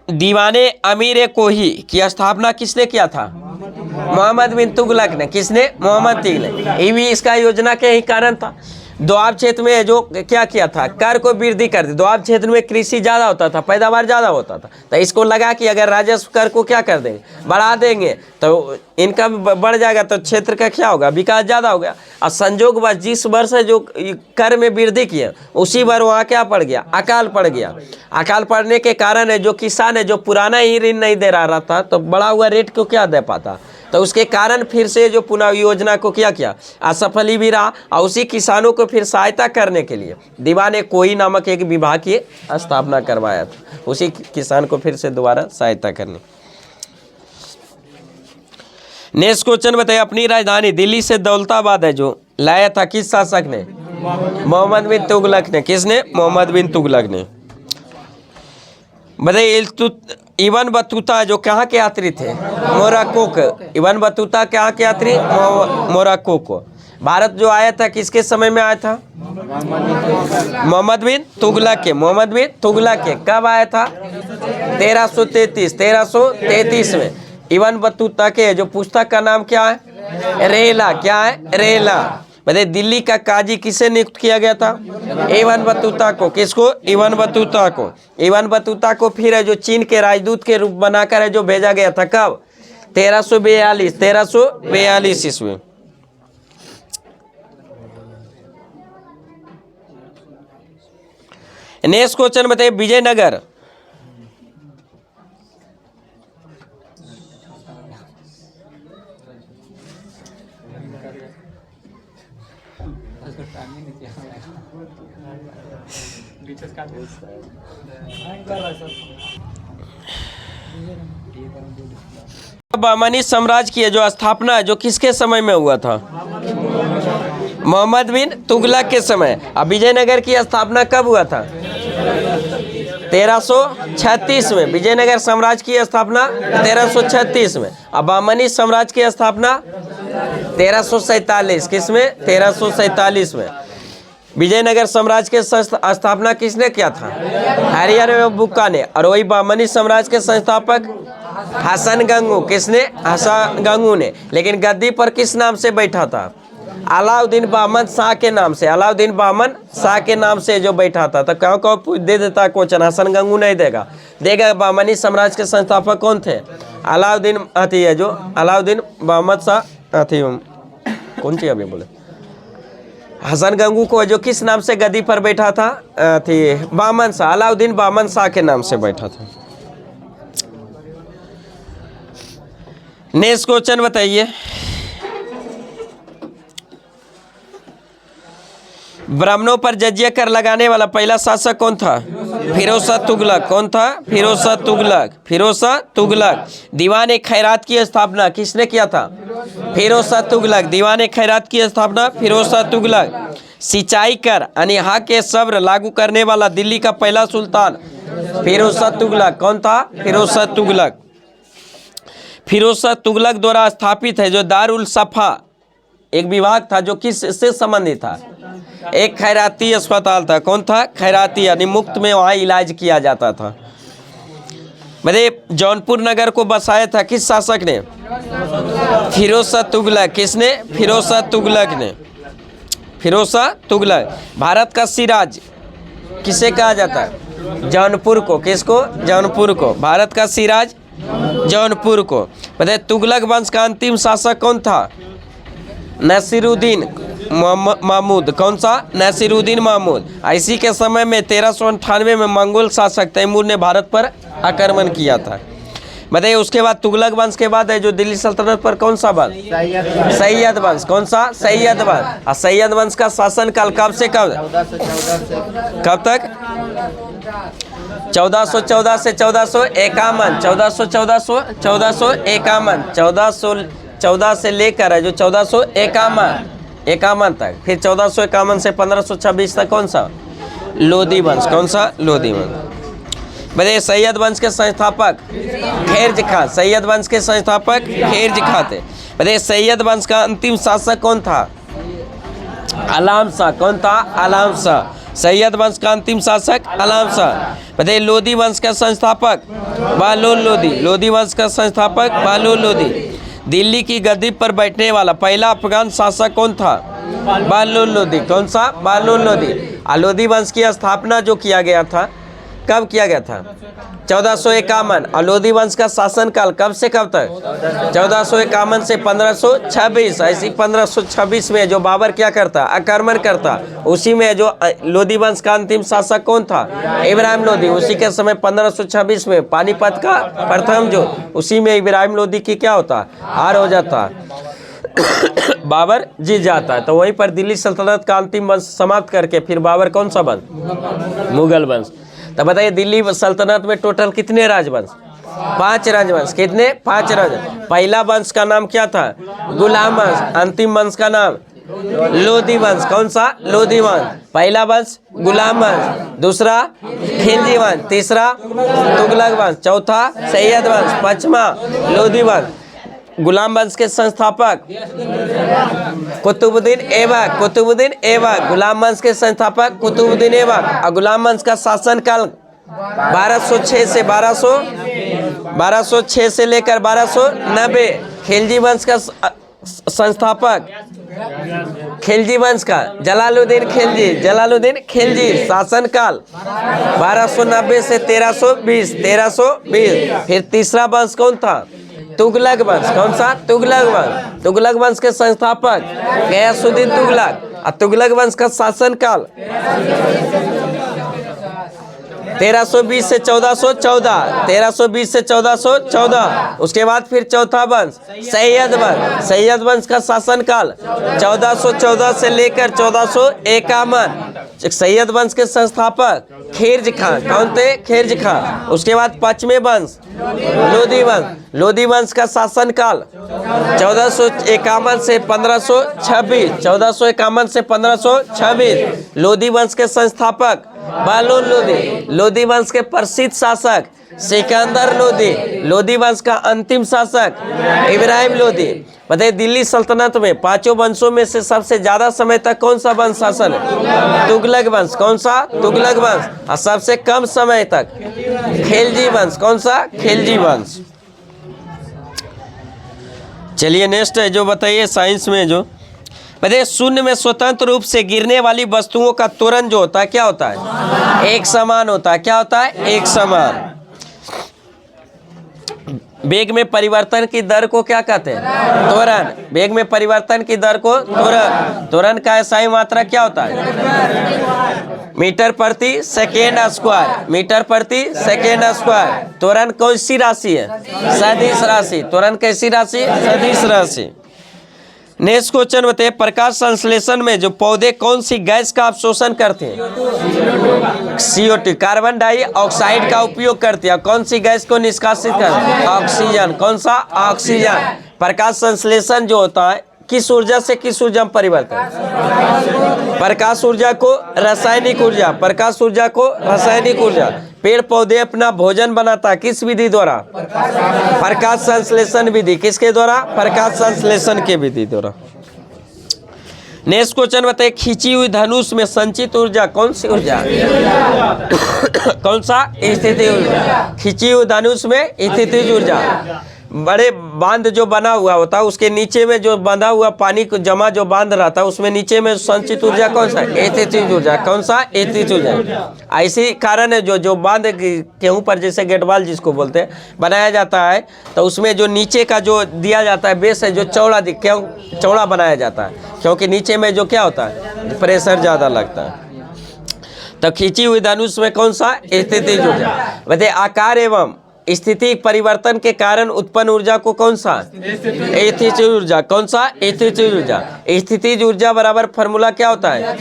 [SPEAKER 1] दीवाने अमीर कोही की स्थापना किसने किया था? मोहम्मद बिन तुगलक ने। किसने? मोहम्मद तुगलक। ये भी इसका योजना के ही कारण था। दोआब क्षेत्र में जो क्या किया था? कर को वृद्धि कर दी। दोआब क्षेत्र में कृषि ज़्यादा होता था, पैदावार ज़्यादा होता था, तो इसको लगा कि अगर राजस्व कर को क्या कर देंगे? बढ़ा देंगे तो इनकम बढ़ जाएगा, तो क्षेत्र का क्या होगा? विकास ज़्यादा हो गया। और संजोग बस जिस वर्ष जो कर में वृद्धि किए उसी बार वहाँ क्या पड़ गया? अकाल पड़ गया। अकाल पड़ने के कारण है जो किसान है जो पुराना ही ऋण नहीं दे रहा था, तो बढ़ा हुआ रेट को क्या दे पाता, तो उसके कारण फिर से जो पुनः योजना को क्या किया? असफल ही भी रहा। और उसी किसानों को फिर सहायता करने के लिए दीवाने कोई नामक एक विभाग की स्थापना करवाया था, उसी किसान को फिर से दोबारा सहायता करने। नेक्स्ट क्वेश्चन बताइए, अपनी राजधानी दिल्ली से दौलताबाद है जो लाया था किस शासक ने? मोहम्मद बिन तुगलक ने। किसने? मोहम्मद बिन तुगलक ने। बताइए, इब्न बतूता जो कहाँ के यात्री थे? मोरक्को के। इब्न बतूता कहाँ के यात्री? मोरक्को को। भारत जो आया था किसके समय में आया था? मोहम्मद बिन तुगलक के। मोहम्मद बिन तुगलक के। कब आया था? 1333 में। इब्न बतूता के जो पुस्तक का नाम क्या है? रेला। क्या है? रेला। बताइए, दिल्ली का काजी किसे नियुक्त किया गया था? इब्न बतूता को। किसको? इब्न बतूता को। इब्न बतूता को फिर है जो चीन के राजदूत के रूप बनाकर है जो भेजा गया था। कब? 1342 ईस्वी। नेक्स्ट क्वेश्चन बताइए, विजयनगर बहमनी साम्राज्य की जो स्थापना है जो किसके समय में हुआ था? मोहम्मद बिन तुगलक के समय। अब विजयनगर की स्थापना कब हुआ था? 1336 में। विजयनगर साम्राज्य की स्थापना 1336 में। अब बहमनी साम्राज्य की स्थापना 1347। किसमें? 1347 में। विजयनगर साम्राज्य के स्थापना किसने किया था? हरिहर बुक्का ने। और वही बहमनी साम्राज्य के संस्थापक हसन गंगू। किसने? हसन गंगू ने। लेकिन गद्दी पर किस नाम से बैठा था? अलाउद्दीन बहमन शाह के नाम से, अलाउद्दीन बहमन शाह के नाम से जो बैठा था। तो कहो कहो दे देता क्वेश्चन, हसन गंगू नहीं देगा, देगा बहमनी साम्राज्य के संस्थापक कौन थे? अलाउद्दीन अथी है जो अलाउद्दीन बहमद शाह अथी कौन सी अभी बोले, हसन गंगू को जो किस नाम से गद्दी पर बैठा था? अथी बहमन शाह, अलाउद्दीन बहमन शाह के नाम से बैठा था। नेक्स्ट क्वेश्चन बताइए। ब्राह्मणों पर जजिया कर लगाने वाला पहला शासक कौन था? फिरोज शाह तुगलक। कौन था? फिरोज शाह तुगलक। फिरोज शाह तुगलक। दीवान खैरात की स्थापना किसने किया था? फिरोज शाह तुगलक। दीवान खैरात की स्थापना फिरोज शाह तुगलक। सिंचाई कर यानी हक के सब्र लागू करने वाला दिल्ली का पहला सुल्तान फिरोज शाह तुगलक। कौन था? फिरोज शाह तुगलक। फिरोज शाह तुगलक द्वारा स्थापित है जो दारुल सफा एक विभाग था जो किस से संबंधित था? एक खैराती अस्पताल था। कौन था? खैराती, यानी मुफ्त में वहाँ इलाज किया जाता था। मतलब जौनपुर नगर को बसाया था किस शासक ने? फिरोज शाह तुगलक। किसने? फिरोज शाह तुगलक ने। फिरोज शाह तुगलक। भारत का सिराज किसे कहा जाता है? जौनपुर को। किसको? जौनपुर को। भारत का सिराज जौनपुर को। बताइए तुगलक वंश का अंतिम शासक कौन था? नसीरुद्दीन महमूद। कौन सा? नसीरुद्दीन महमूद। इसी के समय में 1398 में मंगोल शासक तैमूर ने भारत पर आक्रमण किया था। बताइए उसके बाद तुगलक वंश के बाद है जो दिल्ली सल्तनत पर कौन सा वंश? सैयद वंश। कौन सा? सैयद वंश। और सैयद वंश का शासन काल कब से कब तक? 1414 से 1451। 1414 से लेकर है जो 1451 तक। फिर 1451 से 1526 तक कौन सा? लोधी वंश। कौन सा? लोधी वंश। बताइए सैयद वंश के संस्थापक खैरज खां। सैयद वंश के संस्थापक खैरज खां थे। बताइए सैयद वंश का अंतिम शासक कौन था? आलम शाह। कौन था? आलम शाह। सैयद वंश का अंतिम शासक आलम शाह। बताइए लोधी वंश का संस्थापक बहलोल लोधी। लोधी वंश का संस्थापक बहलोल लोधी। दिल्ली की गद्दी पर बैठने वाला पहला अफगान शासक कौन था? बहलोल लोधी। कौन सा? बहलोल लोधी। लोधी वंश की स्थापना जो किया गया था कब किया गया था? 1451। और लोधी वंश का शासनकाल कब से कब तक? 1451 से 1526। ऐसी 1526 में जो बाबर क्या करता? आक्रमण करता। उसी में जो लोधी वंश का अंतिम शासक कौन था? इब्राहिम लोधी। उसी के समय 1526 में पानीपत का प्रथम जो उसी में इब्राहिम लोधी की क्या होता? हार हो जाता, बाबर जीत जाता है। तो वहीं पर दिल्ली सल्तनत का अंतिम वंश समाप्त करके फिर बाबर कौन सा वंश? मुगल वंश। तो बताइए दिल्ली सल्तनत में टोटल कितने राजवंश? 5 राजवंश। कितने? 5 राजवंश। पहला वंश का नाम क्या था? गुलाम वंश। अंतिम वंश का नाम लोधी वंश। कौन सा? लोधी वंश। पहला वंश गुलाम वंश, दूसरा खिलजी वंश, तीसरा तुगलक वंश, चौथा सैयद वंश, पांचवा लोधी वंश। गुलाम वंश के संस्थापक कुतुबुद्दीन ऐबक। कुतुबुद्दीन ऐबक गुलाम वंश के संस्थापक कुतुबुद्दीन ऐबक। और गुलाम वंश का शासनकाल 1206 से 1206 से लेकर 1290। खिलजी वंश का संस्थापक खिलजी वंश का जलालुद्दीन खिलजी। जलालुद्दीन खिलजी। शासनकाल 1290 से 1320। 1320। फिर तीसरा वंश कौन था? तुगलक वंश। कौन सा? तुगलक वंश। तुगलक वंश के संस्थापक गयासुद्दीन तुगलक। और तुगलक वंश का शासनकाल 1320 से 1414। 1320 से 1414। उसके बाद फिर चौथा वंश सैयद वंश। सैयद वंश का शासनकाल 1414 से लेकर 1451। सैयद वंश के संस्थापक खैरज खां। कौन थे? खैरज खां। उसके बाद पांचवें वंश लोधी वंश। लोधी वंश का शासनकाल 1451 से 1526। 1451 से 1526। लोधी वंश के संस्थापक बहलोल लोधी। लोधी वंश के प्रसिद्ध शासक सिकंदर लोधी। लोधी वंश का अंतिम शासक इब्राहिम लोधी। बताइए दिल्ली सल्तनत में पांचों वंशों में से सबसे ज्यादा समय तक कौन सा वंश शासन है? तुगलक वंश। कौन सा? तुगलक वंश। और सबसे कम समय तक खिलजी वंश। कौन सा? खिलजी वंश। चलिए नेक्स्ट है जो बताइए साइंस में जो बताइए शून्य में स्वतंत्र रूप से गिरने वाली वस्तुओं का त्वरण जो होता है क्या होता है? एक समान होता है। क्या होता है? एक समान। वेग में परिवर्तन की दर को क्या कहते हैं? त्वरण। वेग में परिवर्तन की दर को त्वरण। त्वरण का SI मात्रा क्या होता है? मीटर प्रति सेकेंड स्क्वायर। मीटर प्रति सेकेंड स्क्वायर। त्वरण कौन सी राशि है? सदिश राशि। त्वरण कैसी राशि? सदिश राशि। नेक्स्ट क्वेश्चन बताइए, प्रकाश संश्लेषण में जो पौधे कौन सी गैस का अवशोषण करते हैं? CO2 कार्बन डाइऑक्साइड का उपयोग करते हैं। कौन सी गैस को निष्कासित करते हैं? ऑक्सीजन। कौन सा? ऑक्सीजन। प्रकाश संश्लेषण जो होता है किस ऊर्जा से किस ऊर्जा में परिवर्तन? प्रकाश ऊर्जा को रासायनिक ऊर्जा। प्रकाश ऊर्जा को रासायनिक ऊर्जा। पेड़ पौधे अपना भोजन बनाता है किस विधि द्वारा? प्रकाश संश्लेषण विधि। किसके द्वारा? प्रकाश संश्लेषण के विधि द्वारा। नेक्स्ट क्वेश्चन बताइए, खींची हुई धनुष में संचित ऊर्जा कौन सी ऊर्जा? कौन सा? स्थितिज ऊर्जा। खींची हुई धनुष में स्थितिज ऊर्जा। बड़े बांध जो बना हुआ होता है उसके नीचे में जो बंधा हुआ पानी को जमा जो बांध रहा था उसमें नीचे में संचित ऊर्जा कौन सा? स्थितिज ऊर्जा। कौन सा? स्थितिज ऊर्जा। ऐसी कारण है जो बांध के ऊपर जैसे गेटवाल जिसको बोलते हैं बनाया जाता है तो उसमें जो नीचे का जो दिया जाता है बेस है जो क्यों चौड़ा बनाया जाता है? क्योंकि नीचे में जो क्या होता है? प्रेशर ज़्यादा लगता है। तो खींची हुई धनुष में कौन सा? स्थितिज ऊर्जा। बताइए, आकार एवं स्थिति परिवर्तन के कारण उत्पन्न ऊर्जा को कौन सा? स्थितिज ऊर्जा। कौन सा? स्थितिज ऊर्जा। स्थितिज ऊर्जा बराबर फॉर्मूला क्या होता है?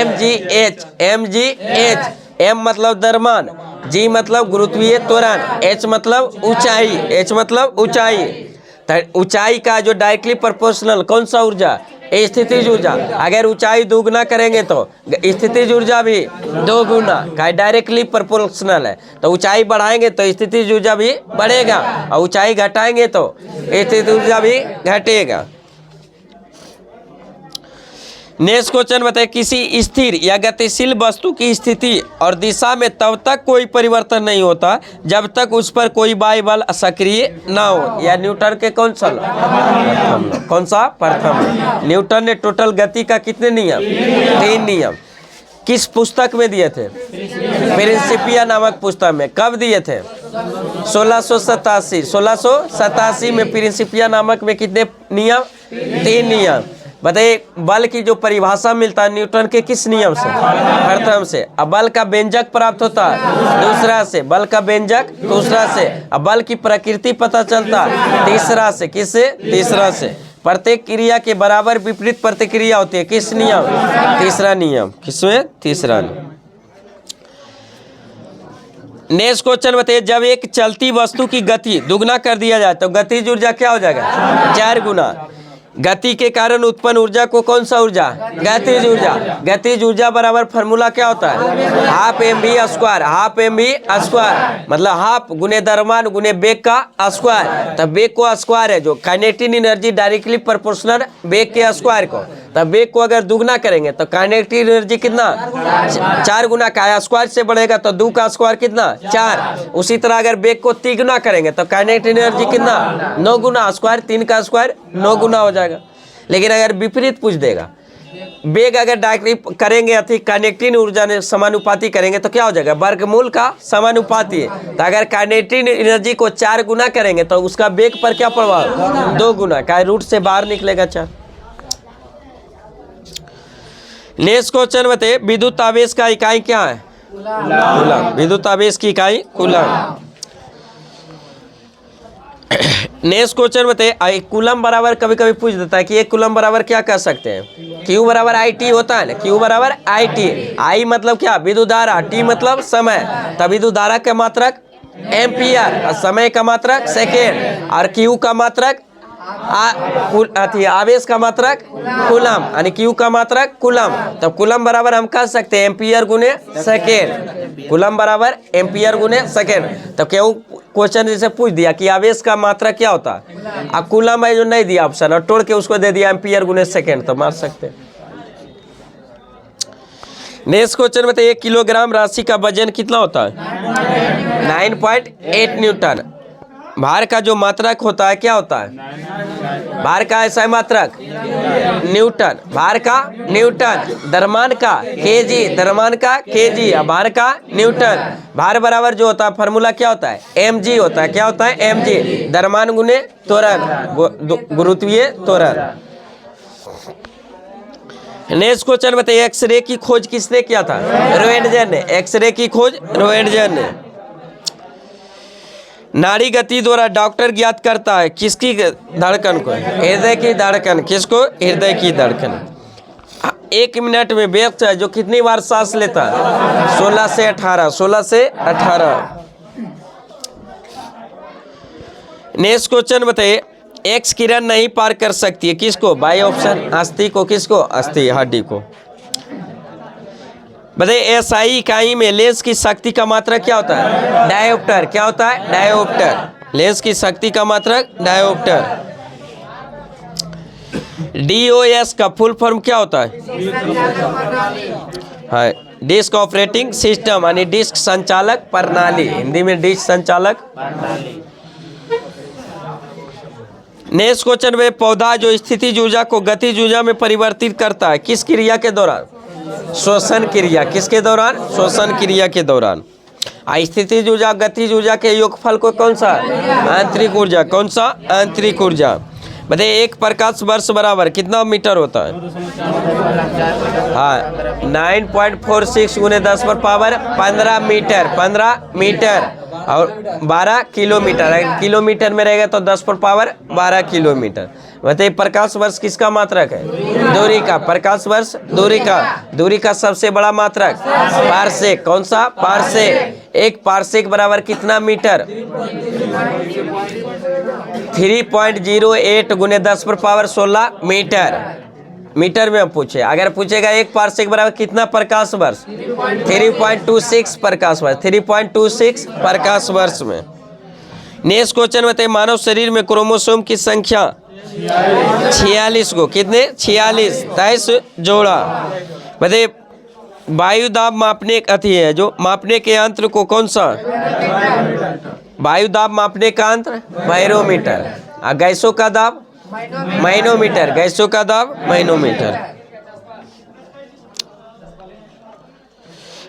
[SPEAKER 1] mgh। mgh। m मतलब द्रव्यमान, g मतलब गुरुत्वीय त्वरण, h मतलब ऊंचाई। h मतलब ऊंचाई। ऊंचाई का जो डायरेक्टली प्रोपोर्शनल कौन सा ऊर्जा? स्थितिज ऊर्जा। अगर ऊंचाई दोगुना करेंगे तो स्थितिज ऊर्जा भी दोगुना का डायरेक्टली प्रोपोर्शनल है। तो ऊंचाई बढ़ाएंगे तो स्थितिज ऊर्जा भी बढ़ेगा और ऊंचाई घटाएंगे तो स्थितिज ऊर्जा भी घटेगा। नेक्स्ट क्वेश्चन बताइए, किसी स्थिर या गतिशील वस्तु की स्थिति और दिशा में तब तक कोई परिवर्तन नहीं होता जब तक उस पर कोई बाह्य बल सक्रिय ना हो। या न्यूटन के कौन सा? कौन सा? प्रथम। न्यूटन ने टोटल गति का कितने नियम? 3 नियम। किस पुस्तक में दिए थे? प्रिंसिपिया नामक पुस्तक में। कब दिए थे? 1687। 1687 में प्रिंसिपिया नामक में कितने नियम? 3 नियम। बताइए, बल की जो परिभाषा मिलता है न्यूटन के किस नियम से? प्रथम से। अब बल का व्यंजक प्राप्त होता है दूसरा से। बल का व्यंजक दूसरा से। अब बल की प्रकृति पता चलता है तीसरा से। किससे? तीसरा से। प्रत्येक क्रिया के बराबर विपरीत प्रतिक्रिया होती है किस नियम? तीसरा नियम। किसमें? तीसरा नियम। नेक्स्ट क्वेश्चन बताइए, जब एक चलती वस्तु की गति दुगना कर दिया जाए तो गतिज ऊर्जा क्या हो जाएगा? 4 गुना। गति के कारण उत्पन्न ऊर्जा को कौन सा ऊर्जा? गतिज ऊर्जा। गतिज ऊर्जा बराबर फॉर्मूला क्या होता है? Half mv square. Half mv square मतलब हाफ गुने द्रव्यमान गुने वेग का स्क्वायर। तब वेग को स्क्वायर है जो काइनेटिक एनर्जी डायरेक्टली प्रोपोर्शनल वेग के स्क्वायर को। तब वेग को अगर दुगना करेंगे तो काइनेटिक एनर्जी कितना? 4 गुना का। स्क्वायर से बढ़ेगा तो 2 का स्क्वायर कितना? 4। उसी तरह अगर वेग को 3 गुना करेंगे तो काइनेटिक एनर्जी कितना? 9 गुना। स्क्वायर 3 का स्क्वायर 9 गुना हो जाएगा। लेकिन अगर विपरीत पूछ देगा, वेग अगर डायरेक्टली करेंगे अति काइनेटिक ऊर्जा ने समानुपाती करेंगे तो क्या हो जाएगा? वर्गमूल का समानुपाती है। तो अगर काइनेटिक एनर्जी को 4 गुना करेंगे तो उसका वेग पर क्या प्रभाव? 2 गुना का। रूट से बाहर निकलेगा 4। नेक्स्ट क्वेश्चन बताइए, विद्युत आवेश का इकाई क्या है? कूलम। विद्युत आवेश की इकाई कूलम। नेक्स्ट क्वेश्चन बताइए, कूलम बराबर कभी कभी पूछ देता है कि एक कूलम बराबर क्या कर सकते हैं? Q बराबर IT होता है ना। Q बराबर IT। I मतलब क्या? विद्युत धारा। T मतलब समय। तब विद्युत धारा का मात्रक एम्पियर, समय का मात्रक सेकेंड, और Q का मात्रक आवेश का मात्रक कूलम, यानी Q का मात्रक कूलम। तब कूलम बराबर हम कह सकते हैं एम्पियर गुने सेकेंड। कूलम बराबर एम्पियर गुने सेकेंड। तब क्यों क्वेश्चन जैसे पूछ दिया कि आवेश का मात्रा क्या होता है? अब कूलम है जो नहीं दिया ऑप्शन और तोड़ के उसको दे दिया एम्पियर गुने सेकेंड, तो मार सकते हैं। नेक्स्ट क्वेश्चन बताइए, 1 किलोग्राम राशि का वजन कितना होता है? 9.8 न्यूटन। भार का जो मात्रक होता है क्या होता है? भार का ऐसा मात्रक न्यूटन, भार का न्यूटन, द्रव्यमान का केजी, द्रव्यमान का केजी, भार का न्यूटन। भार बराबर जो होता है फॉर्मूला क्या होता है? mg होता है। क्या होता है? mg, द्रव्यमान गुने त्वरण, गुरुत्वीय त्वरण। नेक्स्ट क्वेश्चन बताइए, एक्सरे की खोज किसने किया था? रोएंटगन ने। एक्सरे की खोज रोएंटगन ने। नाड़ी गति द्वारा डॉक्टर ज्ञात करता है किसकी धड़कन को? हृदय की धड़कन। किसको? हृदय की धड़कन। 1 मिनट में व्यक्ति है जो कितनी बार सांस लेता है? 16 से 18, 16 से 18। नेक्स्ट क्वेश्चन बताइए, एक्स किरण नहीं पार कर सकती है किसको? बाई ऑप्शन अस्थि को। किसको? अस्थि, हड्डी को। बताइए एसआई इकाई में लेंस की शक्ति का मात्रक क्या होता है? डायोप्टर। क्या होता है? डायोप्टर। लेंस की शक्ति का मात्रक डायोप्टर। डीओएस का फुल फॉर्म क्या होता है? हाँ, डिस्क ऑपरेटिंग सिस्टम यानी डिस्क संचालक प्रणाली, हिंदी में डिस्क संचालक प्रणाली। नेक्स्ट क्वेश्चन में, पौधा जो स्थितिज ऊर्जा को गतिज ऊर्जा में परिवर्तित करता है किस क्रिया के दौरान? श्वसन क्रिया। किसके दौरान? श्वसन क्रिया के दौरान। स्थितिज ऊर्जा गतिज ऊर्जा के योगफल को कौन सा? आंतरिक ऊर्जा। कौन सा? आंतरिक ऊर्जा। बताइए 1 प्रकाश वर्ष बराबर कितना मीटर होता है? हाँ, 9.46 गुने 10 पर पावर 15 मीटर। 15 मीटर और 12 किलोमीटर। अगर किलोमीटर में रहेगा तो 10 पर पावर 12 किलोमीटर। बताइए प्रकाश वर्ष किसका मात्रक है? दूरी का। प्रकाश वर्ष दूरी का। दूरी का सबसे बड़ा मात्रक पारसेक। कौन सा? पारसेक। 1 पारसेक बराबर कितना मीटर? 3.08 गुने 10 पर पावर 16 मीटर। मीटर में हम पूछे, अगर पूछेगा 1 पारसेक बराबर कितना प्रकाश वर्ष? 3.26 प्रकाश वर्ष। 3.26 प्रकाश वर्ष में। नेक्स्ट क्वेश्चन बताइए, मानव शरीर में क्रोमोसोम की संख्या 46 को। कितने? 46, 23 जोड़ा। बताइए वायु दाब मापने अति है जो मापने के यंत्र को कौन सा? वायु दाब मापने का यंत्र बैरोमीटर। गैसों का दाब मैनोमीटर। गैसों का दाब मैनोमीटर।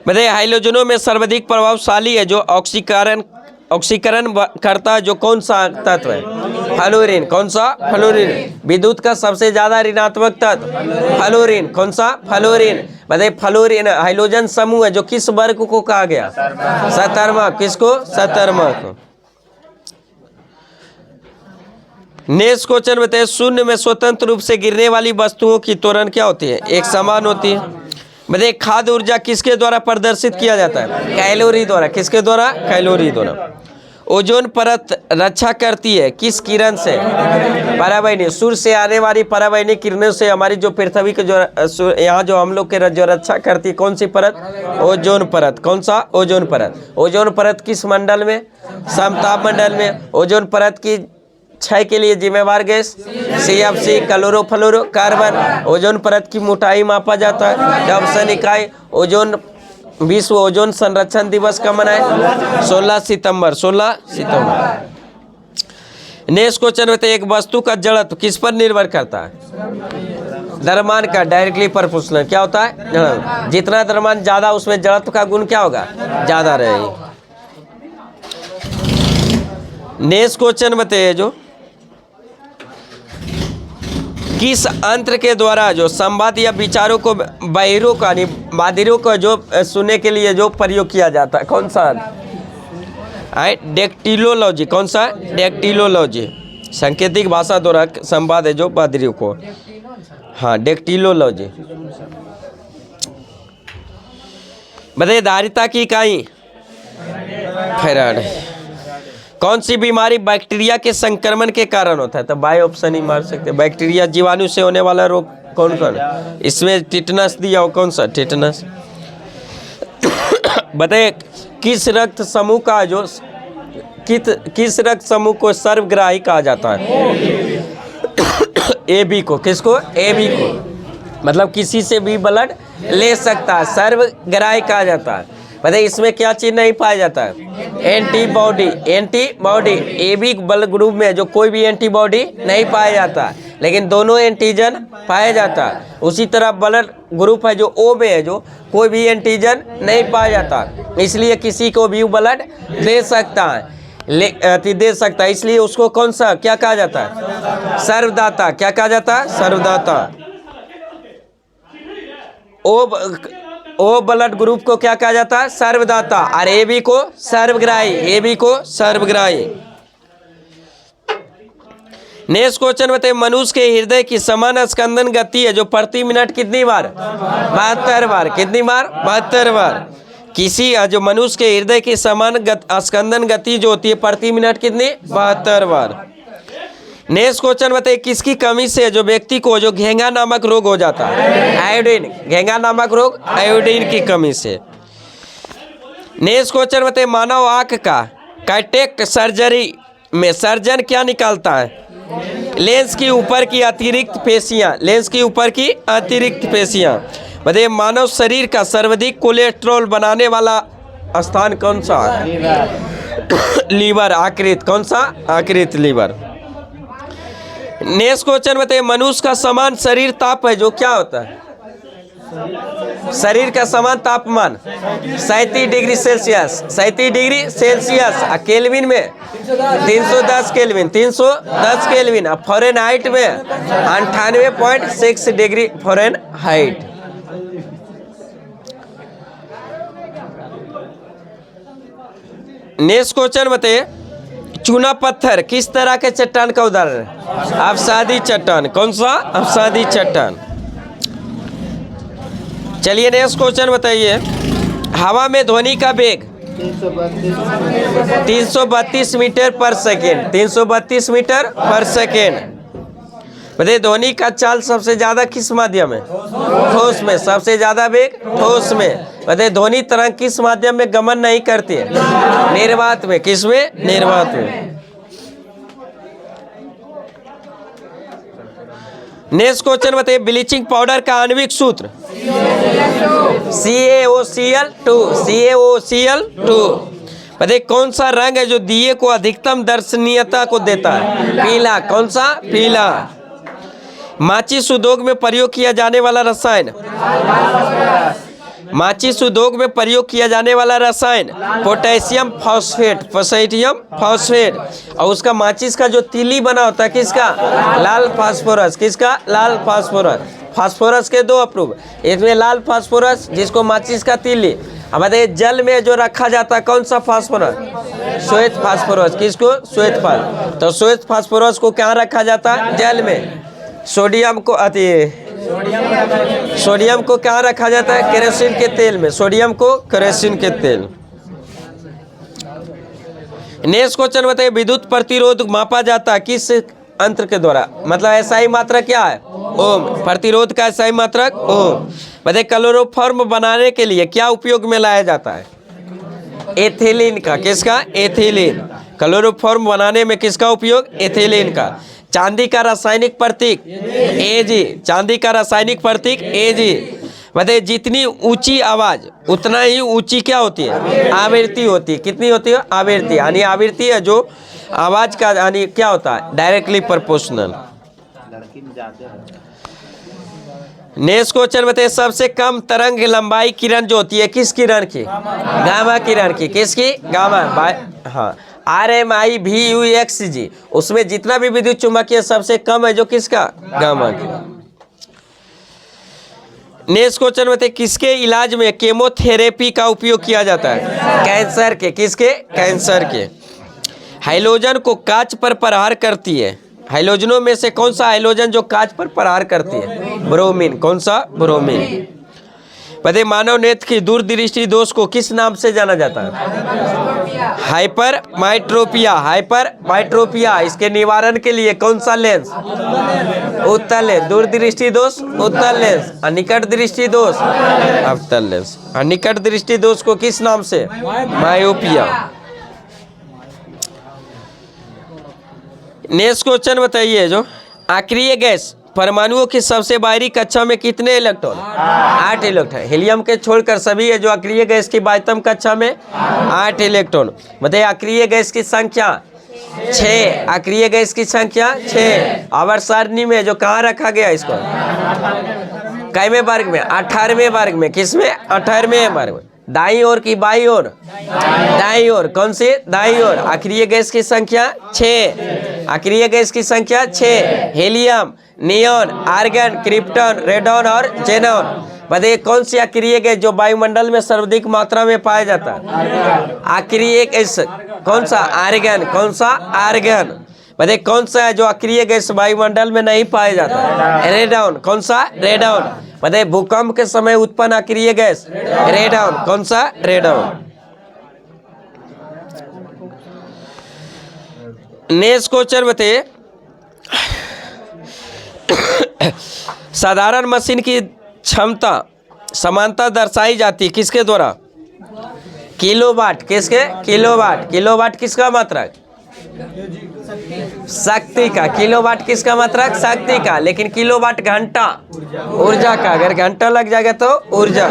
[SPEAKER 1] बताइए हाइड्रोजनों में सर्वाधिक प्रभावशाली है जो ऑक्सीकरण करता है जो कौन सा तत्व है? फ्लोरीन। कौन सा? फ्लोरीन। विद्युत का सबसे ज्यादा ऋणात्मक तत्व फ्लोरीन। कौन सा? फ्लोरीन। बताइए फ्लोरीन हाइड्रोजन समूह है जो किस वर्ग को कहा गया? सतर्मक। किसको? सतर्मक। नेक्स्ट क्वेश्चन बताइए, शून्य में स्वतंत्र रूप से गिरने वाली वस्तुओं की त्वरण क्या होती है? एक समान होती है। बताइए खाद्य ऊर्जा किसके द्वारा प्रदर्शित किया जाता है? कैलोरी द्वारा। किसके द्वारा? कैलोरी द्वारा। ओजोन परत रक्षा करती है किस किरण से? पराबैनी। सूर्य से आने वाली पराबैनी किरणों से हमारी जो पृथ्वी के जो यहाँ जो हम लोग के जो रक्षा करती है कौन सी परत? ओजोन परत। कौन सा? ओजोन परत। ओजोन परत किस मंडल में? समताप मंडल में। ओजोन परत की क्षय के लिए जिम्मेवार गैस CFC क्लोरोफ्लोरोकार्बन। ओजोन परत की मोटाई मापा जाता है। डॉप्सन इकाई ओजोन। विश्व ओजोन संरक्षण दिवस कब मनाए? 16 सितंबर। 16 सितंबर। नेक्स्ट क्वेश्चन बताइए, एक वस्तु का जड़त्व किस पर निर्भर करता है? द्रव्यमान का। Directly proportional. क्या होता है? जितना द्रव्यमान ज्यादा उसमें जड़त्व का गुण क्या होगा? ज्यादा रहेगी। नेक्स्ट क्वेश्चन बताइए, जो किस अंतर के द्वारा जो संवाद या विचारों को बहिरों का बाधिरों को जो सुनने के लिए जो प्रयोग किया जाता है कौन सा? डेक्टिलोलॉजी। कौन सा? डेक्टिलोलॉजी। सांकेतिक भाषा द्वारा संवाद है जो बाधिरों को। हाँ, डेक्टिलोलॉजी। बताइए धारिता की इकाई फैराड। कौन सी बीमारी बैक्टीरिया के संक्रमण के कारण होता है? तो बाई ऑप्शन ही मार सकते हैं। बैक्टीरिया जीवाणु से होने वाला रोग कौन कौन? इसमें टिटनस दिया हो। कौन सा? टिटनस। बताइए किस रक्त समूह का जो किस रक्त समूह को सर्वग्राही कहा जाता है? AB को। किसको? AB को। मतलब किसी से भी ब्लड ले सकता है, सर्वग्राही कहा जाता है। बताइए इसमें क्या चीज नहीं पाया जाता है? Antibody. Antibody A B blood group में जो कोई भी एंटीबॉडी नहीं पाया जाता, लेकिन दोनों एंटीजन पाया जाता है। उसी तरह ब्लड ग्रुप है जो ओ में है, जो कोई भी एंटीजन नहीं पाया जाता, इसलिए किसी को भी ब्लड दे सकता है, दे सकता है। इसलिए उसको कौन सा क्या कहा जाता है? सर्वदाता। क्या कहा जाता है? सर्वदाता। ओ ब्लड ग्रुप को क्या कहा जाता है? सर्वदाता। और ए बी को सर्वग्राही। ए बी को सर्वग्राही। नेक्स्ट क्वेश्चन बताइए, मनुष्य के हृदय की समान स्कंदन गति है जो प्रति मिनट कितनी बार? 72 बार। कितनी बार? 72 बार। किसी जो मनुष्य के हृदय की समान स्कंदन गति जो होती है प्रति मिनट कितनी? 72 बार। नेक्स्ट क्वेश्चन बताइए, किसकी कमी से जो व्यक्ति को जो घेंगा नामक रोग हो जाता है? आयोडीन। घेंगा नामक रोग आयोडीन की कमी से। नेक्स्ट क्वेश्चन बताइए, मानव आंख का कैटेक्ट सर्जरी में सर्जन क्या निकालता है? लेंस की ऊपर की अतिरिक्त पेशियां। लेंस की ऊपर की अतिरिक्त पेशियां। बताइए मानव शरीर का सर्वाधिक कोलेस्ट्रॉल बनाने वाला स्थान कौन सा है? लीवर। आकृत। कौन सा? आकृत लीवर। नेक्स्ट क्वेश्चन बताइए, मनुष्य का समान शरीर ताप है जो क्या होता है? शरीर का समान तापमान 37 degree Celsius. 37 degree Celsius. Kelvin में 310 केल्विन। 310 केल्विन। फ़ारेनहाइट में 98.6 डिग्री फ़ारेनहाइट। नेक्स्ट क्वेश्चन बताइए, चूना पत्थर किस तरह के चट्टान का उदाहरण है? अवसादी चट्टान। कौन सा? अवसादी चट्टान। चलिए नेक्स्ट क्वेश्चन बताइए, हवा में ध्वनि का वेग 332 मीटर पर सेकेंड। 332 मीटर पर सेकेंड। बताइए ध्वनि का चाल सबसे ज्यादा किस माध्यम में? ठोस में। सबसे ज्यादा वेग ठोस में। बताइए ध्वनि तरंग किस माध्यम में गमन नहीं करती है? निर्वात में। किस में? निर्वात में। नेक्स्ट क्वेश्चन बताइए, ब्लीचिंग पाउडर का आणविक सूत्र? CaOCl2। CaOCl2। बताइए कौन सा रंग है जो दिए को अधिकतम दर्शनीयता को देता है? पीला। कौन सा? पीला। माचिस उद्योग में प्रयोग किया जाने वाला रसायन? माचिस उद्योग में प्रयोग किया जाने वाला रसायन पोटेशियम फॉस्फेट। Potassium phosphate. और उसका माचिस का जो तीली बना होता है किसका? लाल फास्फोरस। किसका? लाल फास्फोरस। फास्फोरस के दो अप्रूव, इसमें लाल फास्फोरस जिसको माचिस का तीली। अब बताइए जल में जो रखा जाता है कौन सा फास्फोरस? श्वेत फास्फोरस। किसको? श्वेत फास्फोरस। तो श्वेत फास्फोरस को क्या रखा जाता है? जल में। सोडियम को सोडियम को क्या रखा जाता है? केरोसिन के तेल में। सोडियम को केरोसिन के तेल। नेक्स्ट क्वेश्चन बताइए, विद्युत प्रतिरोध मापा जाता है किस यंत्र के द्वारा? मतलब एसआई मात्रक क्या है? ओम। प्रतिरोध का एसआई मात्रक ओम। बताइए क्लोरोफॉर्म बनाने के लिए क्या उपयोग में लाया जाता है? एथिलीन का। किसका? एथिलीन। क्लोरोफॉर्म बनाने में किसका उपयोग? एथिलीन का। चांदी का रासायनिक प्रतीक? Ag। चांदी का रासायनिक प्रतीक Ag। बताइए जितनी ऊंची आवाज उतना ही ऊंची क्या होती है? आवृत्ति होती है। कितनी होती है? आवृत्ति। यानी आवृत्ति है जो आवाज का, यानी क्या होता है? Directly proportional. नेक्स्ट क्वेश्चन बताइए, सबसे कम तरंग लंबाई किरण जो होती है किस किरण की? गामा किरण की। किसकी? गामा। हाँ RMIVUXG। उसमें जितना भी विद्युत चुम्बकीय सबसे कम है जो किसका? गामा की। नेक्स्ट क्वेश्चन बताइए, किसके इलाज में केमोथेरेपी का उपयोग किया जाता है? कैंसर के। किसके? कैंसर के। हाइलोजन को कांच पर प्रहार करती है। हाइलोजनों में से कौन सा हाइलोजन जो कांच पर प्रहार करती है? ब्रोमीन। कौन सा? ब्रोमीन। बताइए मानव नेत्र की दूरदृष्टि दोष को किस नाम से जाना जाता है? हाइपर माइट्रोपिया। हाइपर माइट्रोपिया। इसके निवारण के लिए कौन सा लेंस? उत्तल लेंस। दूरदृष्टि दोष उत्तल लेंस। निकट दृष्टि दोष अवतल लेंस। निकट दृष्टि दोष को किस नाम से? मायोपिया। नेक्स्ट क्वेश्चन बताइए, जो अक्रिय गैस परमाणुओं की सबसे बाहरी कक्षा में कितने इलेक्ट्रॉन? 8 इलेक्ट्रॉन। हीलियम के छोड़कर सभी है जो अक्रिय गैस की बाह्यतम कक्षा में 8 इलेक्ट्रॉन। बताइए अक्रिय गैस की संख्या 6। अक्रिय गैस की संख्या 6। आवर्त सारणी में जो कहाँ रखा गया इसको? कैवें वर्ग में? 18वें वर्ग में। किसमें? 18वें वर्ग में। दाईं ओर की बाईं ओर? दाईं ओर। कौन सी? दाईं ओर। अक्रिय गैस की संख्या 6। अक्रिय गैस की संख्या 6। Helium, neon, argon, krypton, radon और जेनॉन। बताइए कौन सी अक्रिय गैस जो वायुमंडल में सर्वाधिक मात्रा में पाया जाता है? अक्रिय गैस कौन सा? आर्गन। कौन सा? आर्गन। बताइए कौन सा है जो अक्रिय गैस वायुमंडल में नहीं पाया जाता? रेडॉन। कौन सा? रेडॉन। बताइए भूकंप के समय उत्पन्न अक्रिय गैस? रेडॉन। कौन सा? रेडॉन। नेक्स्ट क्वेश्चन बताइए साधारण मशीन की क्षमता समानता दर्शाई जाती किसके द्वारा? किलोवाट। किसके? किलोवाट। किलोवाट किसका मात्रक? शक्ति का। किलोवाट किसका मात्रक? शक्ति का। लेकिन किलोवाट घंटा ऊर्जा का। अगर घंटा लग जाएगा तो ऊर्जा।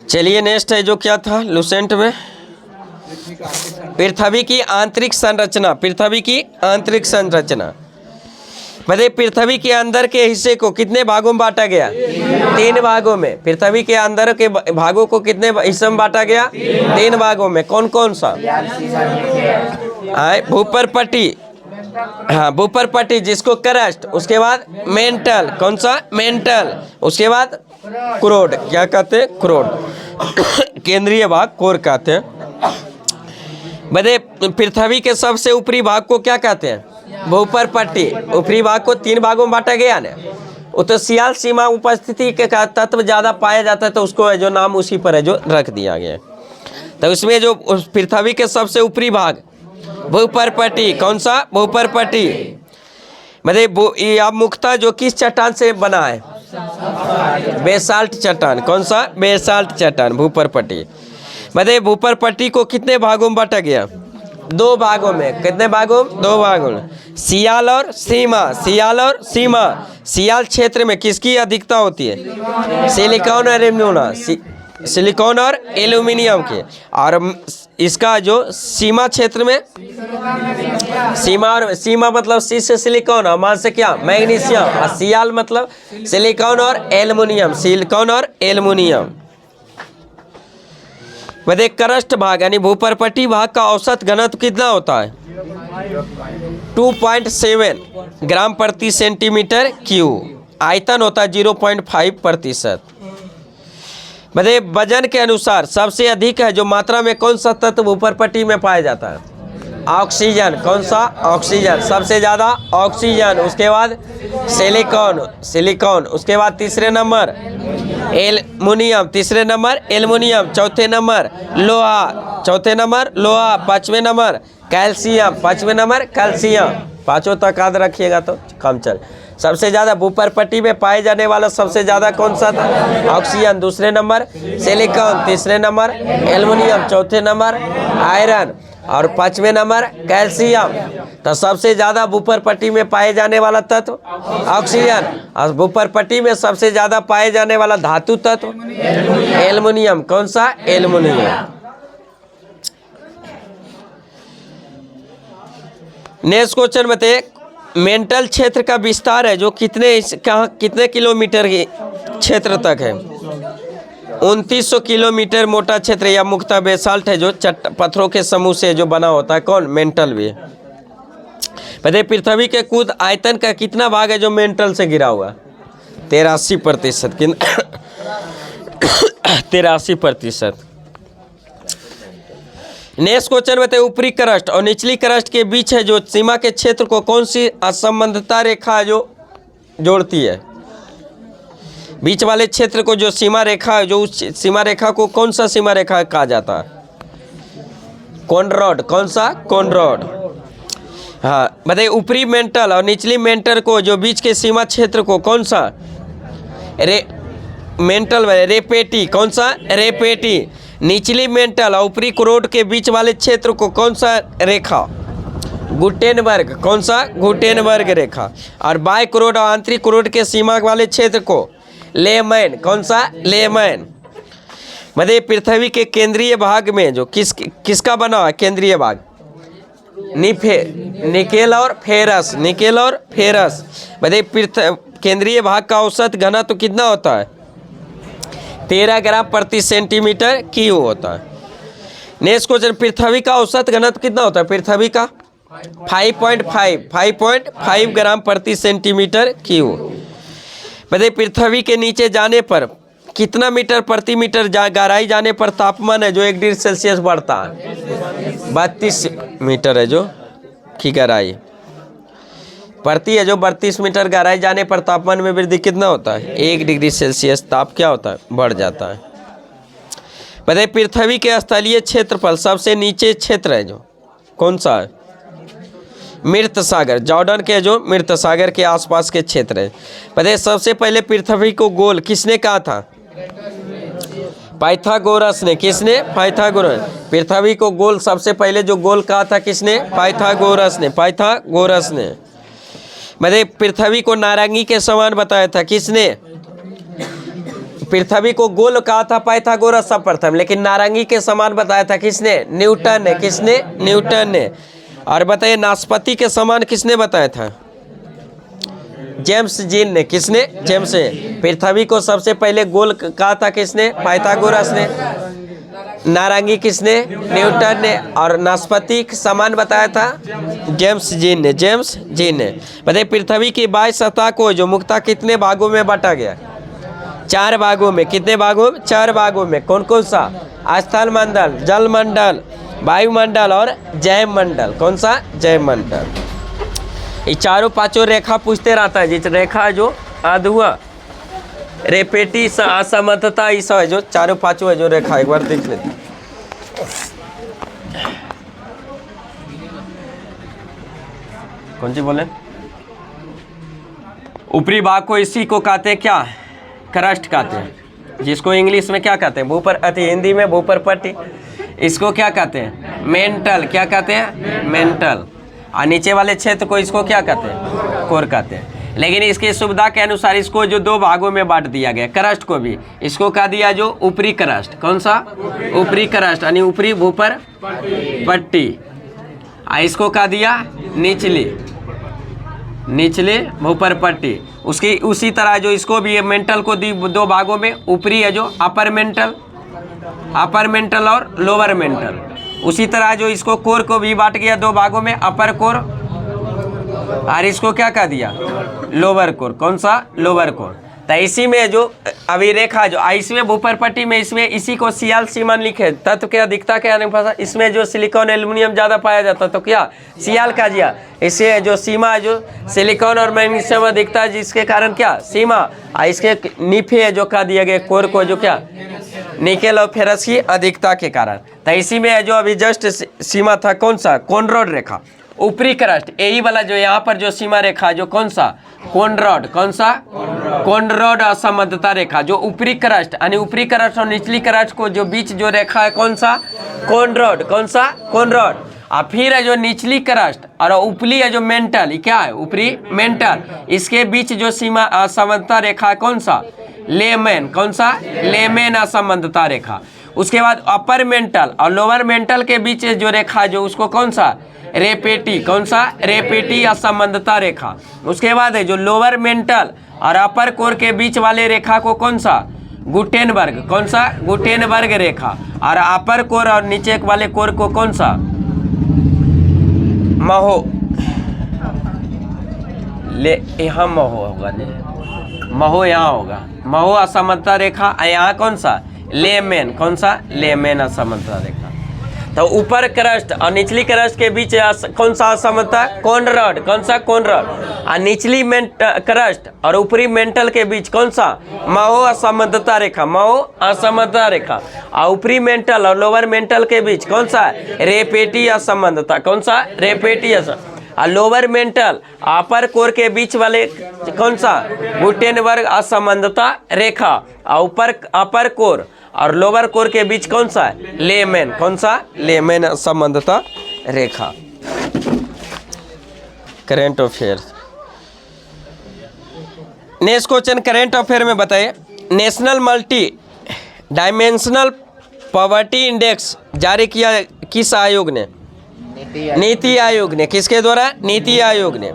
[SPEAKER 1] चलिए नेक्स्ट है जो क्या था लुसेंट में? पृथ्वी की आंतरिक संरचना। पृथ्वी की आंतरिक संरचना। बताइए पृथ्वी के अंदर के हिस्से को कितने भागों में बांटा गया? 3 भागों में। पृथ्वी के अंदर के भागों को कितने हिस्सों में बांटा गया? 3 भागों में। कौन कौन सा? भूपरपट्टी। हाँ भूपरपट्टी जिसको क्रस्ट। उसके बाद मेंटल। कौन सा? मेंटल। उसके बाद क्रोड। क्या कहते हैं? क्रोड। केंद्रीय भाग कोर कहते हैं। बताइए पृथ्वी के सबसे ऊपरी भाग को क्या कहते हैं? भूपरपट्टी। ऊपरी भाग को 3 भागों में बांटा गया ना। वो तो सियाल सीमा उपस्थिति के तत्व ज्यादा पाया जाता है तो उसको है जो नाम उसी पर है जो रख दिया गया। तो उसमें जो पृथ्वी के सबसे ऊपरी भाग भूपरपट्टी। कौन सा? भूपरपट्टी। मतलब ये अब मुख्यतः जो किस चट्टान से बना है? बेसाल्ट चट्टान। कौन सा? बेसाल्ट चट्टान। भूपरपट्टी। मतलब भूपरपट्टी को कितने भागों में बांटा गया? 2 भागों में। कितने भागों? 2 भागों में। सियाल और सीमा। सियाल और सीमा। सियाल क्षेत्र में किसकी अधिकता होती है? सिलिकॉन और एल्यूमिनियम। सिलिकॉन और एल्यूमिनियम के। और इसका जो सीमा क्षेत्र में सीमा मतलब सी से सिलिकॉन और मा से क्या? मैग्नीशियम। और सियाल मतलब सिलिकॉन और एल्यूमिनियम। सिलिकॉन और एल्यूमिनियम। वह क्रस्ट भाग यानी भूपरपट्टी भाग का औसत घनत्व कितना होता है? 2.7 ग्राम प्रति सेंटीमीटर क्यूब। आयतन होता है 0.5%। बताइए वजन के अनुसार सबसे अधिक है जो मात्रा में कौन सा तत्व भूपरपट्टी में पाया जाता है? ऑक्सीजन। कौन सा? ऑक्सीजन। सबसे ज़्यादा ऑक्सीजन। उसके बाद सिलिकॉन। सिलिकॉन। उसके बाद तीसरे नंबर एल्युमिनियम। तीसरे नंबर एल्युमिनियम। चौथे नंबर लोहा। चौथे नंबर लोहा। 5वें नंबर कैल्शियम। 5वें नंबर कैल्शियम। 5 तक याद रखिएगा तो काम चल। सबसे ज़्यादा भूपरपट्टी में पाए जाने वाला सबसे ज़्यादा कौन सा था? ऑक्सीजन। दूसरे नंबर सिलिकॉन। तीसरे नंबर एल्युमिनियम। चौथे नंबर आयरन और 5वें नंबर कैल्शियम। तो सबसे ज़्यादा भूपरपट्टी में पाए जाने वाला तत्व ऑक्सीजन। और भूपरपट्टी में सबसे ज़्यादा पाए जाने वाला धातु तत्व एल्युमिनियम। कौन सा? एल्युमिनियम। नेक्स्ट क्वेश्चन बताइए मेंटल क्षेत्र का विस्तार है जो कितने किलोमीटर के क्षेत्र तक है? 2900 किलोमीटर मोटा क्षेत्र या मुख्यतः बेसाल्ट है जो पत्थरों के समूह से जो बना होता है। कौन? मेंटल भी। बताइए पृथ्वी के कुल आयतन का कितना भाग है जो मेंटल से गिरा हुआ? 83%। 83%। नेक्स्ट क्वेश्चन बताइए ऊपरी क्रस्ट और निचली क्रस्ट के बीच है जो सीमा के क्षेत्र को कौन सी असंबद्धता रेखा जो जोड़ती है? बीच वाले क्षेत्र को जो सीमा रेखा है जो उस सीमा रेखा को कौन सा सीमा रेखा कहा जाता है? कॉनरॉड। कौन सा? कॉनरॉड। हाँ बताइए ऊपरी मेंटल और निचली मेंटल को जो बीच के सीमा क्षेत्र को कौन सा? मेंटल रेपेटी। कौन सा? रेपेटी। निचली मेंटल और ऊपरी क्रोड के बीच वाले क्षेत्र को कौन सा रेखा? गुटेनबर्ग, कौन सा? गुटेनबर्ग रेखा। और बाह्य क्रोड और आंतरिक क्रोड के सीमा वाले क्षेत्र को लेमैन, कौन सा? लेमैन। मतलब पृथ्वी के केंद्रीय भाग में जो किसका बना है केंद्रीय भाग? निकेल और फेरस, निकेल और फेरस। मतलब केंद्रीय भाग का औसत घनत्व तो कितना होता है? 13 ग्राम प्रति सेंटीमीटर क्यूब होता है। नेक्स्ट क्वेश्चन, पृथ्वी का औसत घनत्व कितना होता है? पृथ्वी का 5.5 ग्राम प्रति सेंटीमीटर क्यूब। मतलब पृथ्वी के नीचे जाने पर कितना मीटर प्रति मीटर गहराई जाने पर तापमान है जो 1 डिग्री सेल्सियस बढ़ता है? 32 मीटर है जो की गहराई बढ़ती है, जो 32 मीटर गहराई जाने पर तापमान में वृद्धि कितना होता है? 1 डिग्री सेल्सियस ताप क्या होता है? बढ़ जाता है। बताइए पृथ्वी के स्थलीय क्षेत्रफल सबसे नीचे क्षेत्र है जो कौन सा है? मृत सागर, जॉर्डन के जो मृत सागर के आसपास के क्षेत्र है। बताइए सबसे पहले पृथ्वी को गोल किसने कहा था? पाइथागोरस ने। किसने? पाइथागोरस। पृथ्वी को गोल सबसे पहले जो गोल कहा था किसने? पाइथागोरस ने, पाइथागोरस ने। मतलब पृथ्वी को नारंगी के समान बताया था किसने? पृथ्वी को गोल कहा था पाइथागोरस सर्वप्रथम, लेकिन नारंगी के समान बताया था किसने? न्यूटन ने। किसने? न्यूटन ने। और बताइए नाशपाती के समान किसने बताया था? जेम्स जीन ने। किसने? जेम्स ने। पृथ्वी को सबसे पहले गोल कहा था किसने? पाइथागोरस ने। नारंगी किसने? न्यूटन ने। और नाशपाती के समान बताया था जेम्स जीन ने, जेम्स जीन ने। बताइए पृथ्वी की बाह्य सतह को जो मुख्यतः कितने भागों में बांटा गया? 4 भागों में। कितने भागों? 4 भागों में। कौन कौन सा? स्थल मंडल, जल मंडल, वायुमंडल और जैव मंडल। कौन सा? जैव मंडल। ये चारों पांचों रेखा पूछते रहता है। जिस रेखा जो आध हुआ रेपेटी असमर्थता इस है जो चारों पांचों है जो रेखा, एक बार देख लेते। कौन सी बोले? ऊपरी भाग को इसी को कहते हैं क्या? क्रस्ट कहते हैं, जिसको इंग्लिश में क्या कहते हैं? भूपर, अति हिंदी में भूपर पट्टी। इसको क्या कहते हैं? मेंटल। क्या कहते हैं? मेंटल। और नीचे वाले क्षेत्र को इसको क्या कहते हैं? कोर कहते हैं। लेकिन इसकी सुविधा के अनुसार इसको जो 2 भागों में बांट दिया गया। क्रस्ट को भी इसको कहा दिया जो ऊपरी क्रस्ट। कौन सा? ऊपरी क्रस्ट यानी ऊपरी भूपर पट्टी। इसको कहा दिया निचली, निचले भूपर पट्टी। उसकी उसी तरह जो इसको भी मेंटल को दी 2 भागों में। ऊपरी है जो अपर मेंटल, अपर मेंटल और लोअर मेंटल। उसी तरह जो इसको कोर को भी बांट गया 2 भागों में, अपर कोर और इसको क्या कह दिया? Lower core. कौन सा? Lower core. तो इसी में जो अभी रेखा जो इसमें भूपर पट्टी में इसमें इसी को सियाल सीमा लिखे। तत्व के अधिकता के अनुसार इसमें जो सिलिकॉन एल्युमिनियम ज़्यादा पाया जाता तो क्या सियाल का दिया। इससे जो सीमा जो सिलिकॉन और मैग्नीशियम अधिकता जिसके कारण क्या सीमा। इसके नीफे जो कह दिया गया कोर को जो क्या निकेल और फेरस की अधिकता के कारण। तो इसी में जो अभी जस्ट सीमा था कौन सा? कॉनरॉड रेखा। ऊपरी क्रस्ट यही वाला जो यहाँ पर जो सीमा रेखा जो कौन सा? कॉनरॉड। कौन सा? कॉनरॉड असमर्थता रेखा। जो ऊपरी क्रस्ट यानी ऊपरी क्रस्ट और निचली क्रस्ट को जो बीच जो रेखा है कौन सा? कॉनरॉड। कौन सा? कॉनरॉड। और फिर है जो निचली क्रस्ट और ऊपरी है जो मेंटल, ये क्या है? ऊपरी मेंटल। इसके बीच जो सीमा असमर्थता रेखा है कौन सा? लेमैन। कौन सा? लेमैन असमर्थता रेखा। उसके बाद अपर मेंटल और लोअर मेंटल के बीच जो रेखा जो उसको कौन सा? रेपेटी। कौन सा? रेपेटी असंबंधता रेखा। उसके बाद है जो लोअर मेंटल और अपर कोर के बीच वाले रेखा को कौन सा? गुटेनबर्ग। कौन सा? गुटेनबर्ग रेखा। और अपर कोर और नीचे वाले कोर को कौन सा? महो। ले यहाँ महो होगा, महो यहाँ होगा। महो असमर्थता रेखा। यहाँ कौन सा? लेमैन। कौन सा? लेमैन असमर्थता रेखा। तो ऊपर क्रस्ट और निचली क्रस्ट के बीच कौन सा असमर्थता? कॉनरॉड। कौन सा? कॉनरॉड। और निचली क्रस्ट और ऊपरी मेंटल के बीच कौन सा? महो असमर्थता रेखा। महो असमर्थता रेखा। और ऊपरी मेंटल और लोअर मेंटल के बीच कौन सा? रेपेटी असंबंधता। कौन सा? रेपेटी और लोअर मेंटल अपर कोर के बीच वाले कौन सा? गुटेनबर्ग असंबंधता रेखा। और ऊपर अपर कोर और लोअर कोर के बीच कौन सा? लेमैन। कौन सा? लेमैन असंबंधता रेखा। Current affair. Next question current affair में बताइए, national multi dimensional poverty index जारी किया किस आयोग ने? नीति आयोग ने। किसके द्वारा? नीति आयोग ने।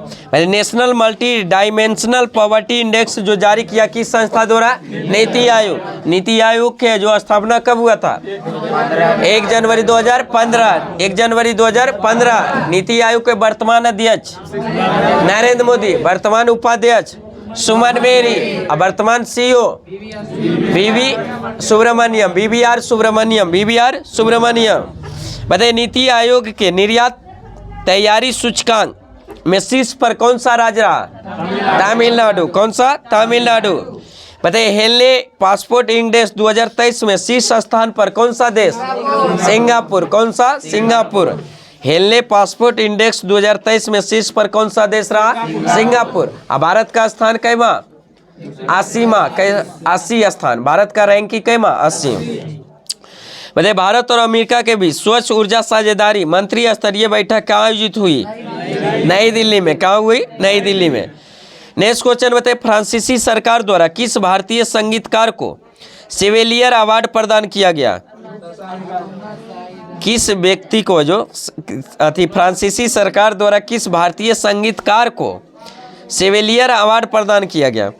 [SPEAKER 1] National multi dimensional poverty index जो जारी किया किस संस्था द्वारा? नीति आयोग। नीति आयोग के जो स्थापना कब हुआ था? 1 जनवरी 2015। 1 जनवरी 2015। नीति आयोग के वर्तमान अध्यक्ष नरेंद्र मोदी, वर्तमान उपाध्यक्ष सुमन बेरी और वर्तमान सीईओ वीवी सुब्रमण्यम, वीवीआर सुब्रमण्यम। बताइए नीति आयोग के निर्यात तैयारी सूचकांक में शीर्ष पर कौन सा राज्य रहा? तमिलनाडु। कौन सा? तमिलनाडु। बताइए हेनले पासपोर्ट इंडेक्स 2023 में शीर्ष स्थान पर कौन सा देश? सिंगापुर। कौन सा? सिंगापुर। हेनले पासपोर्ट इंडेक्स 2023 में शीर्ष पर कौन सा देश रहा? सिंगापुर। और भारत का स्थान कैमा? 80 स्थान। भारत का रैंकिंग कैमा? 80। बताइए भारत और अमेरिका के बीच स्वच्छ ऊर्जा साझेदारी मंत्री स्तरीय बैठक कहाँ आयोजित हुई? नई दिल्ली में। कहाँ हुई? नई दिल्ली में। नेक्स्ट क्वेश्चन बताइए, फ्रांसीसी सरकार द्वारा किस भारतीय संगीतकार को सेवेलियर अवार्ड प्रदान किया गया? किस व्यक्ति को जो फ्रांसीसी सरकार द्वारा किस भारतीय संगीतकार को सेवेलियर अवार्ड प्रदान किया गया?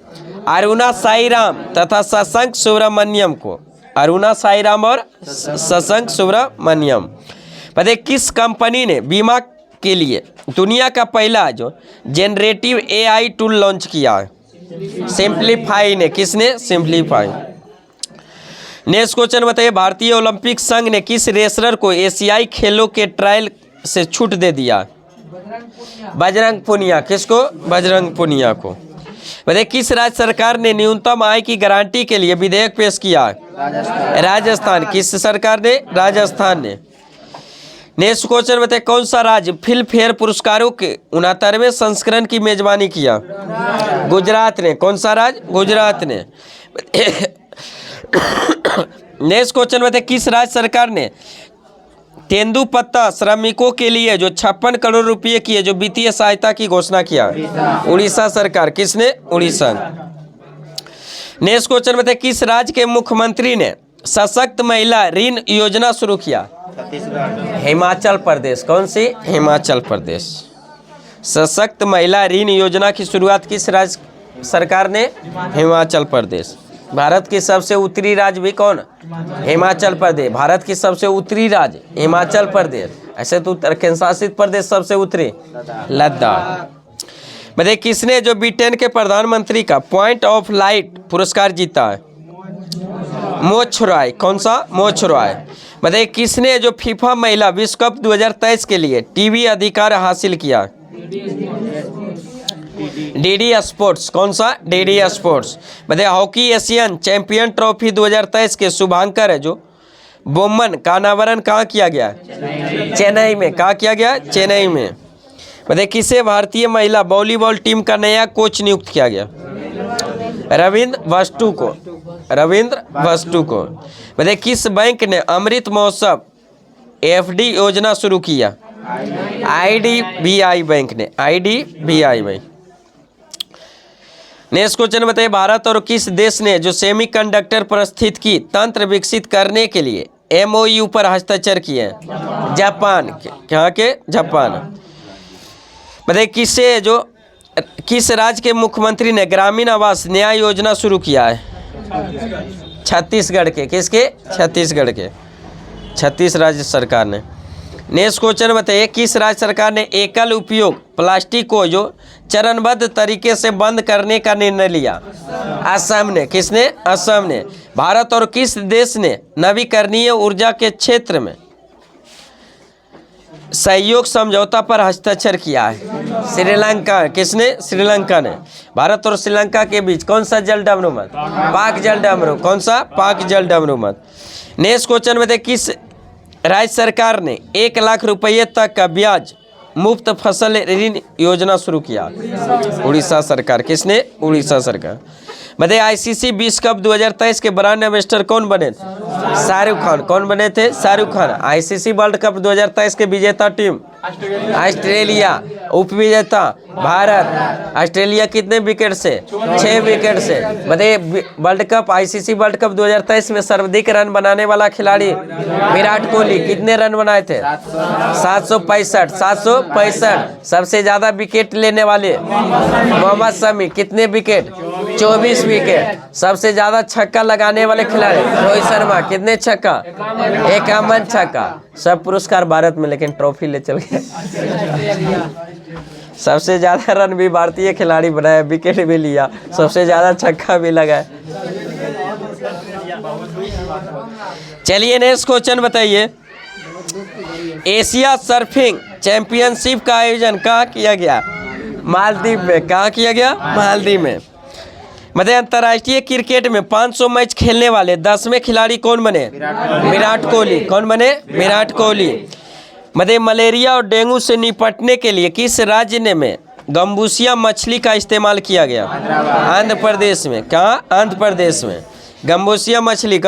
[SPEAKER 1] अरुणा साईराम तथा शशांक सुब्रमण्यम को। अरुणा साईराम और शशांक सुब्रमण्यम। बताइए किस कंपनी ने बीमा के लिए दुनिया का पहला जो जनरेटिव एआई टूल लॉन्च किया है? सिंप्लीफाई ने। किसने? सिंप्लीफाई। नेक्स्ट क्वेश्चन बताइए, भारतीय ओलंपिक संघ ने किस रेसलर को एशियाई खेलों के ट्रायल से छूट दे दिया? बजरंग पुनिया। किसको? बजरंग पुनिया को। बताइए किस राज्य सरकार ने न्यूनतम आय की गारंटी के लिए विधेयक पेश किया? राजस्थान। किस सरकार ने? राजस्थान ने। नेक्स्ट क्वेश्चन बताइए, कौन सा राज्य फिल्म फेयर पुरस्कारों के 69वें संस्करण की मेजबानी किया? गुजरात ने। कौन सा राज्य? गुजरात ने। नेक्स्ट क्वेश्चन बताइए, किस राज्य सरकार ने तेंदुपत्ता श्रमिकों के लिए जो 56 करोड़ रुपए की जो वित्तीय सहायता की घोषणा किया? उड़ीसा सरकार। किसने? उड़ीसा। नेक्स्ट क्वेश्चन बताइए, किस राज्य के मुख्यमंत्री ने सशक्त महिला ऋण योजना शुरू किया? हिमाचल प्रदेश। कौन सी? हिमाचल प्रदेश। सशक्त महिला ऋण योजना की शुरुआत किस राज्य सरकार ने? हिमाचल प्रदेश। भारत की सबसे उत्तरी राज्य भी कौन? हिमाचल प्रदेश। भारत की सबसे उत्तरी राज्य हिमाचल प्रदेश। ऐसे तो केंद्र शासित प्रदेश सबसे उत्तरी लद्दाख। बताइए किसने जो ब्रिटेन के प्रधानमंत्री का पॉइंट ऑफ लाइट पुरस्कार जीता है? मोक्ष रॉय। कौन सा? मोक्ष रॉय। बताइए किसने जो फीफा महिला विश्व कप 2023 के लिए टीवी अधिकार हासिल किया? DD sports. कौन सा? DD sports. बताइए हॉकी एशियन चैंपियन ट्रॉफी 2023 के शुभांकर है जो बोमन का अनावरण कहाँ किया गया? चेन्नई में। कहाँ किया गया? चेन्नई में। बताइए किसे भारतीय महिला वॉलीबॉल टीम का नया कोच नियुक्त किया गया? रविंद्र वस्तु को। रविंद्र वस्तु को। बताइए किस बैंक ने अमृत महोत्सव एफडी योजना शुरू किया? आईडीबीआई बैंक ने। IDBI bank. नेक्स्ट क्वेश्चन बताइए, भारत और किस देश ने जो सेमीकंडक्टर पारिस्थितिकी तंत्र विकसित करने के लिए एमओयू पर हस्ताक्षर किए हैं? जापान। कहाँ के? जापान। बताइए किस राज्य के मुख्यमंत्री ने ग्रामीण आवास न्याय योजना शुरू किया है? छत्तीसगढ़ के। किसके? छत्तीसगढ़ के। छत्तीस राज्य सरकार ने। नेक्स्ट क्वेश्चन बताइए, किस राज्य सरकार ने एकल उपयोग प्लास्टिक को जो चरणबद्ध तरीके से बंद करने का निर्णय लिया? असम ने। किसने? असम ने। भारत और किस देश ने नवीकरणीय ऊर्जा के क्षेत्र में सहयोग समझौता पर हस्ताक्षर किया है? श्रीलंका। किसने? श्रीलंका ने। भारत और श्रीलंका के बीच कौन सा जल डामरूमत? पाक जल डामरूमत। कौन सा? पाक जल डामरूमत। नेक्स्ट क्वेश्चन बताइए, किस राज्य सरकार ने 1 लाख रुपये तक का ब्याज मुफ्त फसल ऋण योजना शुरू किया? उड़ीसा सरकार। किसने? उड़ीसा सरकार। बताइए आईसीसी विश्व कप 2023 के ब्रांड एम्बेसडर कौन बने थे? शाहरुख खान। कौन बने थे? Shahrukh Khan. ICC world cup 2023 के विजेता टीम ऑस्ट्रेलिया। उपविजेता भारत। ऑस्ट्रेलिया कितने विकेट से? 6 विकेट से। बताइए world cup ICC world cup 2023 में सर्वाधिक रन बनाने वाला खिलाड़ी विराट कोहली। कितने रन बनाए थे? 765। सबसे ज्यादा विकेट लेने वाले मोहम्मद शमी। कितने विकेट? 24 विकेट। सबसे ज्यादा छक्का लगाने वाले खिलाड़ी रोहित शर्मा। कितने छक्का? 51 छक्का। सब पुरस्कार भारत में, लेकिन ट्रॉफी ले चल गए। सबसे ज्यादा रन भी भारतीय खिलाड़ी बनाया, विकेट भी लिया, सबसे ज्यादा छक्का भी लगाया। चलिए नेक्स्ट क्वेश्चन बताइए। एशिया सर्फिंग चैंपियनशिप का आयोजन कहाँ किया गया? मालदीव में। कहाँ किया गया? मालदीव में। मतलब अंतर्राष्ट्रीय क्रिकेट में 500 मैच खेलने वाले 10वें खिलाड़ी कौन बने? विराट कोहली। कौन बने? विराट कोहली। मतलब मलेरिया और डेंगू से निपटने के लिए किस राज्य ने में गम्बूसिया मछली का इस्तेमाल किया गया? आंध्र प्रदेश में। कहाँ? आंध्र प्रदेश में। गम्बूसिया मछली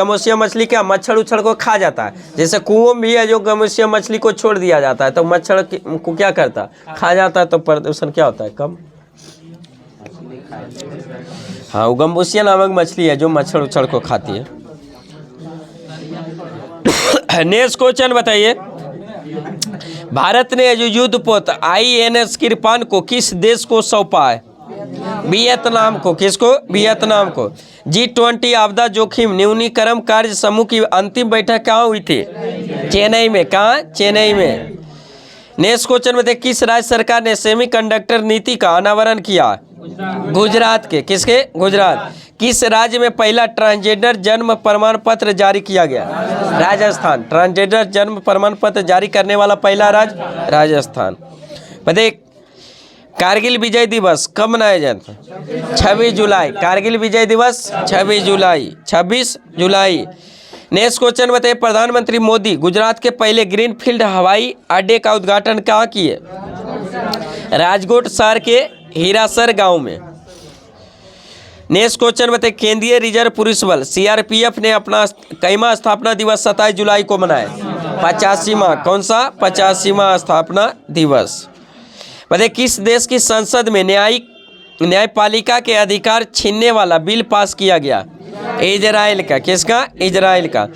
[SPEAKER 1] क्या? मच्छर उछड़ को खा जाता है। जैसे कुओं में भी है जो गम्बूसिया मछली को छोड़ दिया जाता है तो मच्छर को क्या करता है? खा जाता है, तो प्रदूषण क्या होता है? कम। हाँ, वो गम्बूसिया नामक मछली है जो मच्छर उछड़ को खाती है। नेक्स्ट क्वेश्चन बताइए। भारत ने जो युद्धपोत INS किरपान को किस देश को सौंपा है? वियतनाम को। किसको? वियतनाम को। G20 आपदा जोखिम न्यूनीकरण कार्य समूह की अंतिम बैठक कहाँ हुई थी? चेन्नई में। कहाँ? चेन्नई में। नेक्स्ट क्वेश्चन में देखिए, किस राज्य सरकार ने सेमीकंडक्टर नीति का अनावरण किया? गुजरात के। किसके? गुजरात। किस राज्य में पहला ट्रांसजेंडर जन्म प्रमाण पत्र जारी किया गया? राजस्थान। ट्रांसजेंडर जन्म प्रमाण पत्र जारी करने वाला पहला राज्य राजस्थान। बताइए कारगिल विजय दिवस कब मनाया जाता है? 26 जुलाई। कारगिल विजय दिवस 26 जुलाई। नेक्स्ट क्वेश्चन बताइए। प्रधानमंत्री मोदी गुजरात के पहले ग्रीनफील्ड हवाई अड्डे का उद्घाटन कहाँ किए? राजकोट शहर के हीरासर गांव में। नेक्स्ट क्वेश्चन बताइए। केंद्रीय रिजर्व पुलिस बल CRPF ने अपना कईवां स्थापना दिवस 27 जुलाई को मनाया? 85वां। कौन सा? 85वां स्थापना दिवस। बताइए किस देश की संसद में न्यायपालिका के अधिकार छीनने वाला बिल पास किया गया? इजराइल का। किसका? इजराइल का।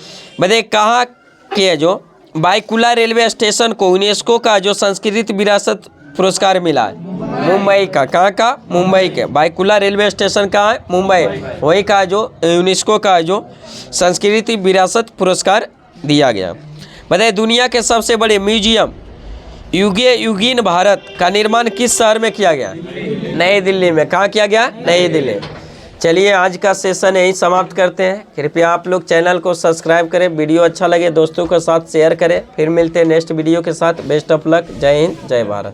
[SPEAKER 1] बताइए कहाँ के जो बायकुला रेलवे स्टेशन को यूनेस्को का जो संस्कृति विरासत पुरस्कार मिला है? मुंबई का। कहाँ का? मुंबई के। बायकुला रेलवे स्टेशन कहाँ है? मुंबई। वही का जो यूनेस्को का जो संस्कृति विरासत पुरस्कार दिया गया। बताइए दुनिया के सबसे बड़े म्यूजियम युगीन भारत का निर्माण किस शहर में किया गया? नई दिल्ली में। कहाँ किया गया? नई दिल्ली। चलिए आज का सेशन यहीं समाप्त करते हैं। कृपया आप लोग चैनल को सब्सक्राइब करें, वीडियो अच्छा लगे दोस्तों के साथ शेयर करें। फिर मिलते हैं नेक्स्ट वीडियो के साथ। Best of luck. जय हिंद, जय भारत।